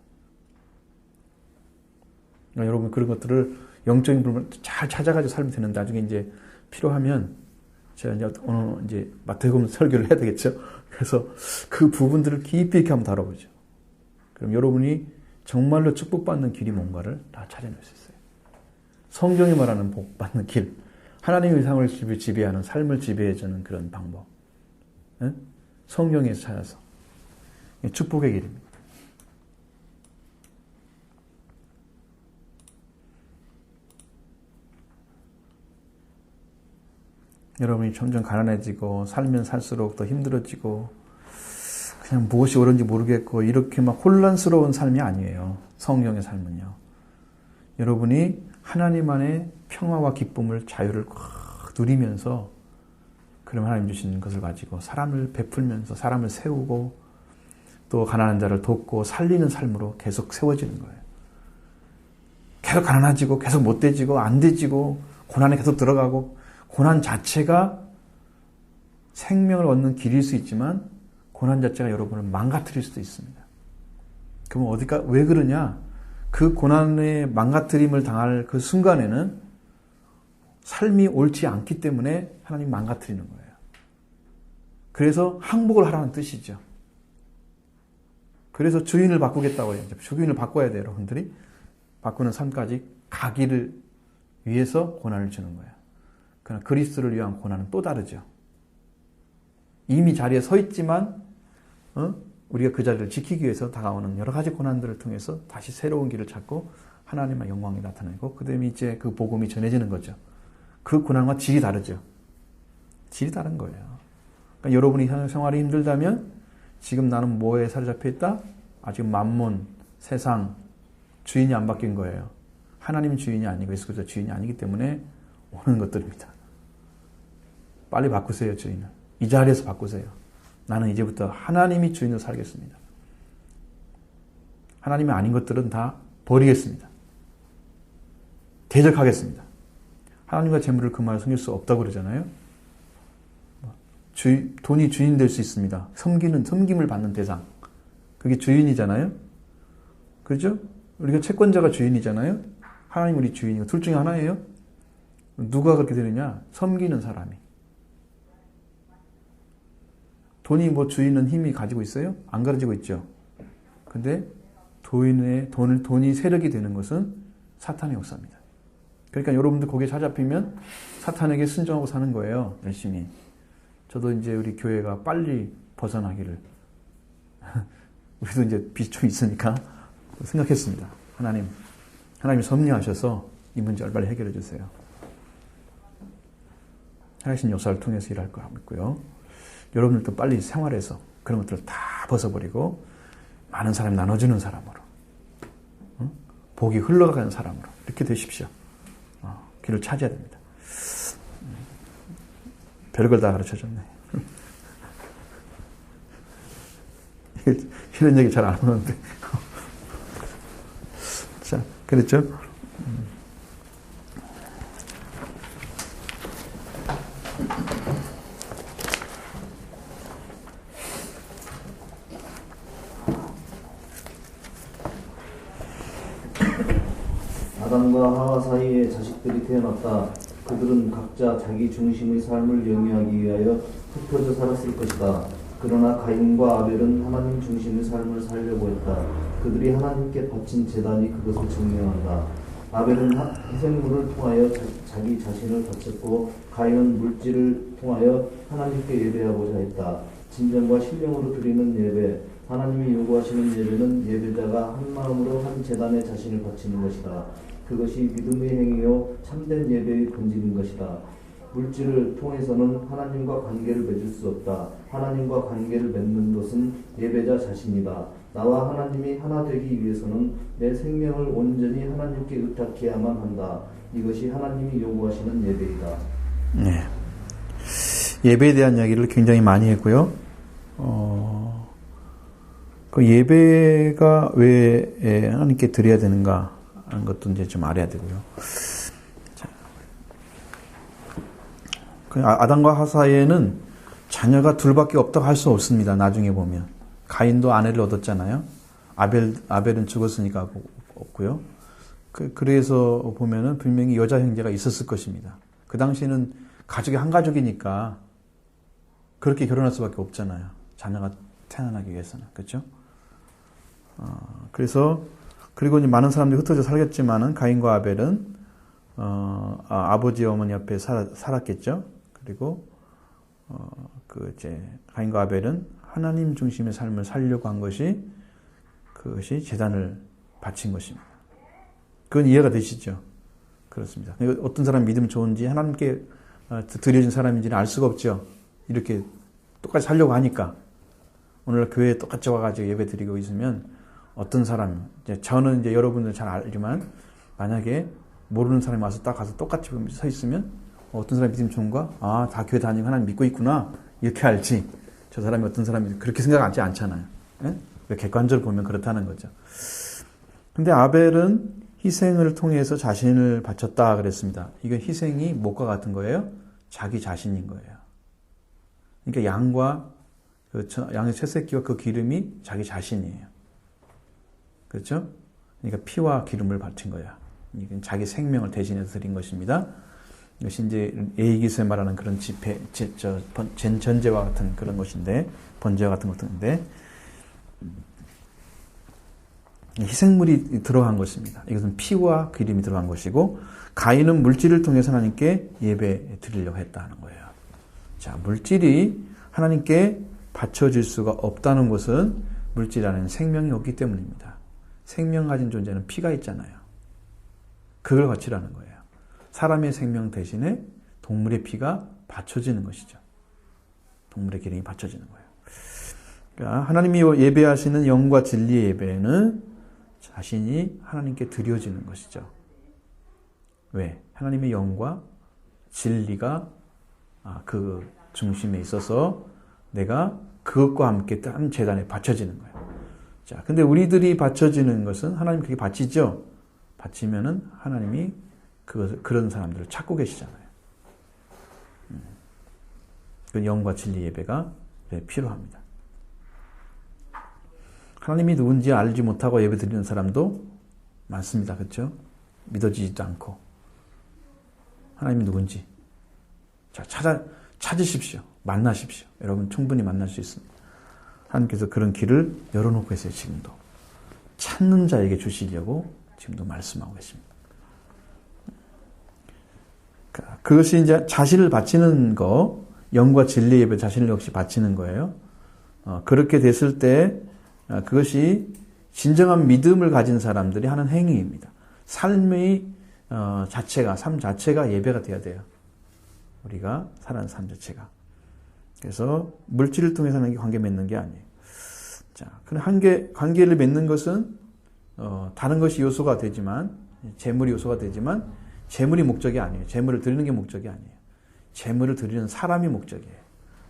그러니까 여러분 그런 것들을 영적인 부분을 잘 찾아가지고 살면 되는데 나중에 이제 필요하면 제가 이제 마태복음 설교를 해야 되겠죠. 그래서 그 부분들을 깊이 있게 한번 다뤄보죠. 그럼 여러분이 정말로 축복받는 길이 뭔가를 다 찾아낼 수 있어요. 성경이 말하는 복받는 길, 하나님의 삶을 지배하는 삶을 지배해주는 그런 방법, 성경에서 찾아서 축복의 길입니다. 여러분이 점점 가난해지고 살면 살수록 더 힘들어지고 그냥 무엇이 옳은지 모르겠고 이렇게 막 혼란스러운 삶이 아니에요. 성경의 삶은요. 여러분이 하나님 안에 평화와 기쁨을 자유를 꽉 누리면서 그럼 하나님 주신 것을 가지고 사람을 베풀면서 사람을 세우고 또 가난한 자를 돕고 살리는 삶으로 계속 세워지는 거예요. 계속 가난해지고 계속 못돼지고 안 돼지고 고난에 계속 들어가고 고난 자체가 생명을 얻는 길일 수 있지만 고난 자체가 여러분을 망가뜨릴 수도 있습니다. 그럼 왜 그러냐? 그 고난에 망가뜨림을 당할 그 순간에는 삶이 옳지 않기 때문에 하나님 망가뜨리는 거예요. 그래서 항복을 하라는 뜻이죠. 그래서 주인을 바꾸겠다고 해요. 주인을 바꿔야 돼요, 여러분들이. 바꾸는 삶까지 가기를 위해서 고난을 주는 거예요. 그러나 그리스도를 위한 고난은 또 다르죠. 이미 자리에 서 있지만 우리가 그 자리를 지키기 위해서 다가오는 여러 가지 고난들을 통해서 다시 새로운 길을 찾고 하나님의 영광이 나타나고 그 다음에 이제 그 복음이 전해지는 거죠. 그 고난과 질이 다르죠. 질이 다른 거예요. 그러니까 여러분이 생활이 힘들다면 지금 나는 뭐에 사로잡혀 있다? 아직 만몬, 세상, 주인이 안 바뀐 거예요. 하나님 주인이 아니고 예수 그리스도 주인이 아니기 때문에 오는 것들입니다. 빨리 바꾸세요, 주인을. 이 자리에서 바꾸세요. 나는 이제부터 하나님이 주인으로 살겠습니다. 하나님이 아닌 것들은 다 버리겠습니다. 대적하겠습니다. 하나님과 재물을 그 말을 숨길 수 없다고 그러잖아요. 돈이 주인 될 수 있습니다. 섬김을 받는 대상. 그게 주인이잖아요. 그렇죠? 우리가 채권자가 주인이잖아요. 하나님 우리 주인이고 둘 중에 하나예요. 누가 그렇게 되느냐? 섬기는 사람이. 돈이 주인은 힘이 가지고 있어요? 안 가지고 있죠. 근데 돈이 세력이 되는 것은 사탄의 역사입니다. 그러니까 여러분들 거기에 찾아피면 사탄에게 순종하고 사는 거예요. 열심히. 저도 이제 우리 교회가 빨리 벗어나기를 우리도 이제 빚이 좀 있으니까 생각했습니다. 하나님이 섭리하셔서 이 문제를 빨리 해결해 주세요. 하나님 역사를 통해서 일할 거 믿고요. 여러분들도 빨리 생활해서 그런 것들을 다 벗어버리고 많은 사람이 나눠주는 사람으로, 복이 흘러가는 사람으로 이렇게 되십시오. 길을 찾아야 됩니다. 별걸 다 가르쳐줬네. 이런 얘기 잘 안 하는데. 자, 그랬죠? 아담과 하와 사이에 자식들이 태어났다. 그들은 각자 자기 중심의 삶을 영위하기 위하여 흩어져 살았을 것이다. 그러나 가인과 아벨은 하나님 중심의 삶을 살려고 했다. 그들이 하나님께 바친 제단이 그것을 증명한다. 아벨은 희생물을 통하여 자기 자신을 바쳤고 가인은 물질을 통하여 하나님께 예배하고자 했다. 진정과 신령으로 드리는 예배, 하나님이 요구하시는 예배는 예배자가 한 마음으로 한 제단에 자신을 바치는 것이다. 그것이 믿음의 행위요 참된 예배의 본질인 것이다. 물질을 통해서는 하나님과 관계를 맺을 수 없다. 하나님과 관계를 맺는 것은 예배자 자신이다. 나와 하나님이 하나 되기 위해서는 내 생명을 온전히 하나님께 의탁해야만 한다. 이것이 하나님이 요구하시는 예배이다. 네. 예배에 대한 이야기를 굉장히 많이 했고요. 그 예배가 왜 하나님께 드려야 되는가 하는 것도 이제 좀 알아야 되고요. 자, 아담과 하와 사이에는 자녀가 둘밖에 없다고 할 수 없습니다. 나중에 보면 가인도 아내를 얻었잖아요. 아벨은 죽었으니까 없고요. 그래서 보면은 분명히 여자 형제가 있었을 것입니다. 그 당시에는 가족이 한 가족이니까 그렇게 결혼할 수밖에 없잖아요. 자녀가 태어나기 위해서는. 그렇죠? 그래서 그리고 이제 많은 사람들이 흩어져 살겠지만은 가인과 아벨은 아버지 어머니 옆에 살았겠죠. 그리고 이제 가인과 아벨은 하나님 중심의 삶을 살려고 한 그것이 제단을 바친 것입니다. 그건 이해가 되시죠? 그렇습니다. 어떤 사람 믿음 좋은지 하나님께 드려진 사람인지는 알 수가 없죠. 이렇게 똑같이 살려고 하니까. 오늘 교회에 똑같이 와가지고 예배 드리고 있으면 어떤 사람, 저는 이제 여러분들 잘 알지만 만약에 모르는 사람이 와서 딱 가서 똑같이 서 있으면 어떤 사람이 믿음 좋은가? 아, 다 교회 다니고 하나님 믿고 있구나. 이렇게 알지. 저 사람이 어떤 사람이 그렇게 생각하지 않잖아요. 예? 객관적으로 보면 그렇다는 거죠. 근데 아벨은 희생을 통해서 자신을 바쳤다 그랬습니다. 이건 희생이 무엇과 같은 거예요? 자기 자신인 거예요. 그러니까 양의 채새끼와 그 기름이 자기 자신이에요. 그렇죠? 그러니까 피와 기름을 바친 거야. 이건 자기 생명을 대신해서 드린 것입니다. 이것이 이제 에이기스에 말하는 그런 전제와 같은 그런 것인데, 번제와 같은 것인데, 희생물이 들어간 것입니다. 이것은 피와 기름이 들어간 것이고, 가인은 물질을 통해서 하나님께 예배 드리려고 했다는 거예요. 자, 물질이 하나님께 바쳐질 수가 없다는 것은 물질 안에는 생명이 없기 때문입니다. 생명 가진 존재는 피가 있잖아요. 그걸 바치라는 거예요. 사람의 생명 대신에 동물의 피가 바쳐지는 것이죠. 동물의 기름이 바쳐지는 거예요. 그러니까 하나님이 예배하시는 영과 진리의 예배는 자신이 하나님께 드려지는 것이죠. 왜? 하나님의 영과 진리가 그 중심에 있어서 내가 그것과 함께 한 제단에 바쳐지는 거예요. 자, 근데 우리들이 바쳐지는 것은 하나님 그게 바치죠? 바치면은 하나님이 그런 사람들을 찾고 계시잖아요. 그 영과 진리 예배가 필요합니다. 하나님이 누군지 알지 못하고 예배 드리는 사람도 많습니다. 그렇죠? 믿어지지도 않고. 하나님이 누군지. 자, 찾으십시오. 만나십시오. 여러분 충분히 만날 수 있습니다. 하나님께서 그런 길을 열어놓고 계세요. 지금도. 찾는 자에게 주시려고 지금도 말씀하고 계십니다. 그것이 이제 자신을 바치는 거, 영과 진리 예배 자신을 역시 바치는 거예요. 그렇게 됐을 때 그것이 진정한 믿음을 가진 사람들이 하는 행위입니다. 삶의 삶 자체가 예배가 되어야 돼요. 우리가 살아가는 삶 자체가. 그래서 물질을 통해서 하는 게 관계 맺는 게 아니에요. 자, 그럼 관계를 맺는 것은 다른 것이 요소가 되지만, 재물이 요소가 되지만, 재물이 목적이 아니에요. 재물을 드리는 게 목적이 아니에요. 재물을 드리는 사람이 목적이에요.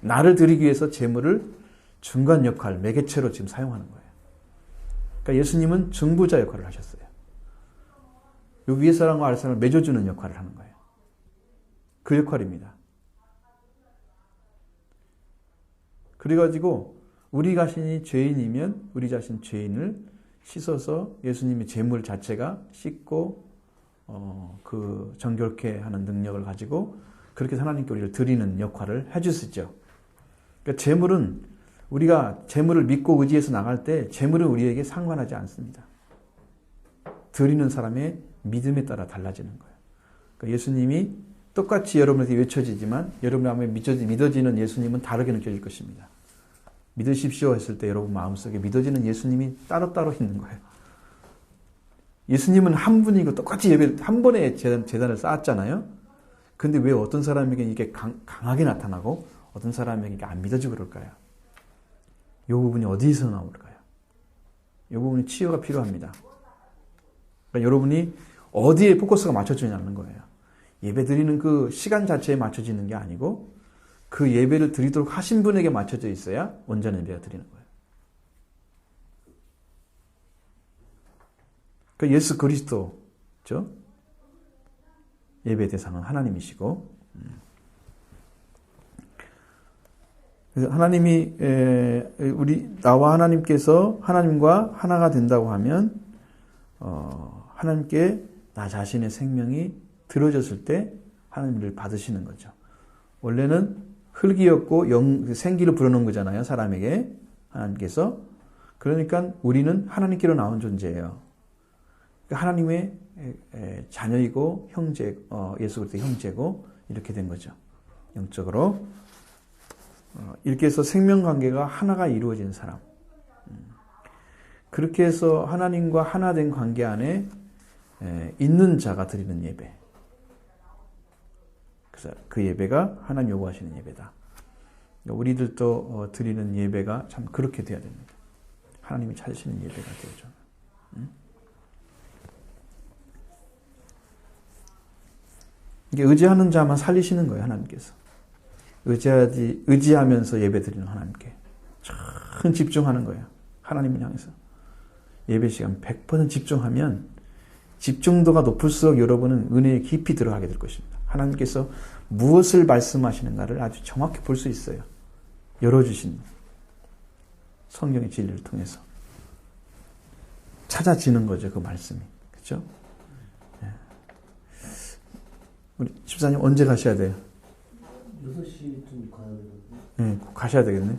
나를 드리기 위해서 재물을 중간 역할, 매개체로 지금 사용하는 거예요. 그러니까 예수님은 중보자 역할을 하셨어요. 요 위에 사람과 아래 사람을 맺어주는 역할을 하는 거예요. 그 역할입니다. 그래가지고 우리 자신이 죄인이면 우리 자신 죄인을 씻어서 예수님의 제물 자체가 씻고 그 정결케 하는 능력을 가지고 그렇게 하나님께 우리를 드리는 역할을 해주시죠. 그러니까 제물은 우리가 제물을 믿고 의지해서 나갈 때 제물은 우리에게 상관하지 않습니다. 드리는 사람의 믿음에 따라 달라지는 거예요. 그러니까 예수님이 똑같이 여러분에게 외쳐지지만 여러분 마음에 믿어지는 예수님은 다르게 느껴질 것입니다. 믿으십시오 했을 때 여러분 마음속에 믿어지는 예수님이 따로따로 있는 거예요. 예수님은 한 분이고 똑같이 예배를 한 번에 제단을 쌓았잖아요. 근데 왜 어떤 사람에게 이게 강하게 나타나고 어떤 사람에게 이게 안 믿어지고 그럴까요? 이 부분이 어디서 나올까요? 이 부분이 치유가 필요합니다. 그러니까 여러분이 어디에 포커스가 맞춰지냐는 거예요. 예배 드리는 그 시간 자체에 맞춰지는 게 아니고 그 예배를 드리도록 하신 분에게 맞춰져 있어야 온전한 예배가 드리는 거예요. 그러니까 예수 그리스도죠. 예배 대상은 하나님이시고 그래서 하나님이 나와 하나님께서 하나님과 하나가 된다고 하면 하나님께 나 자신의 생명이 들어졌을 때 하나님을 받으시는 거죠. 원래는 흙이었고 생기를 불어넣은 거잖아요. 사람에게 하나님께서. 그러니까 우리는 하나님께로 나온 존재예요. 하나님의 자녀이고 형제, 예수 그리스도의 형제고 이렇게 된 거죠. 영적으로. 이렇게 해서 생명관계가 하나가 이루어진 사람. 그렇게 해서 하나님과 하나 된 관계 안에 있는 자가 드리는 예배. 그래서 그 예배가 하나님 요구하시는 예배다. 우리들도 드리는 예배가 참 그렇게 돼야 됩니다. 하나님이 찾으시는 예배가 되죠. 이게 의지하는 자만 살리시는 거예요, 하나님께서. 의지하면서 예배 드리는 하나님께. 참 집중하는 거예요. 하나님을 향해서. 예배 시간 100% 집중하면 집중도가 높을수록 여러분은 은혜에 깊이 들어가게 될 것입니다. 하나님께서 무엇을 말씀하시는가를 아주 정확히 볼 수 있어요. 열어주신 성경의 진리를 통해서. 찾아지는 거죠, 그 말씀이. 그렇죠? 우리 집사님 언제 가셔야 돼요? 6시쯤 가야 되거든요. 네, 꼭 가셔야 되겠네.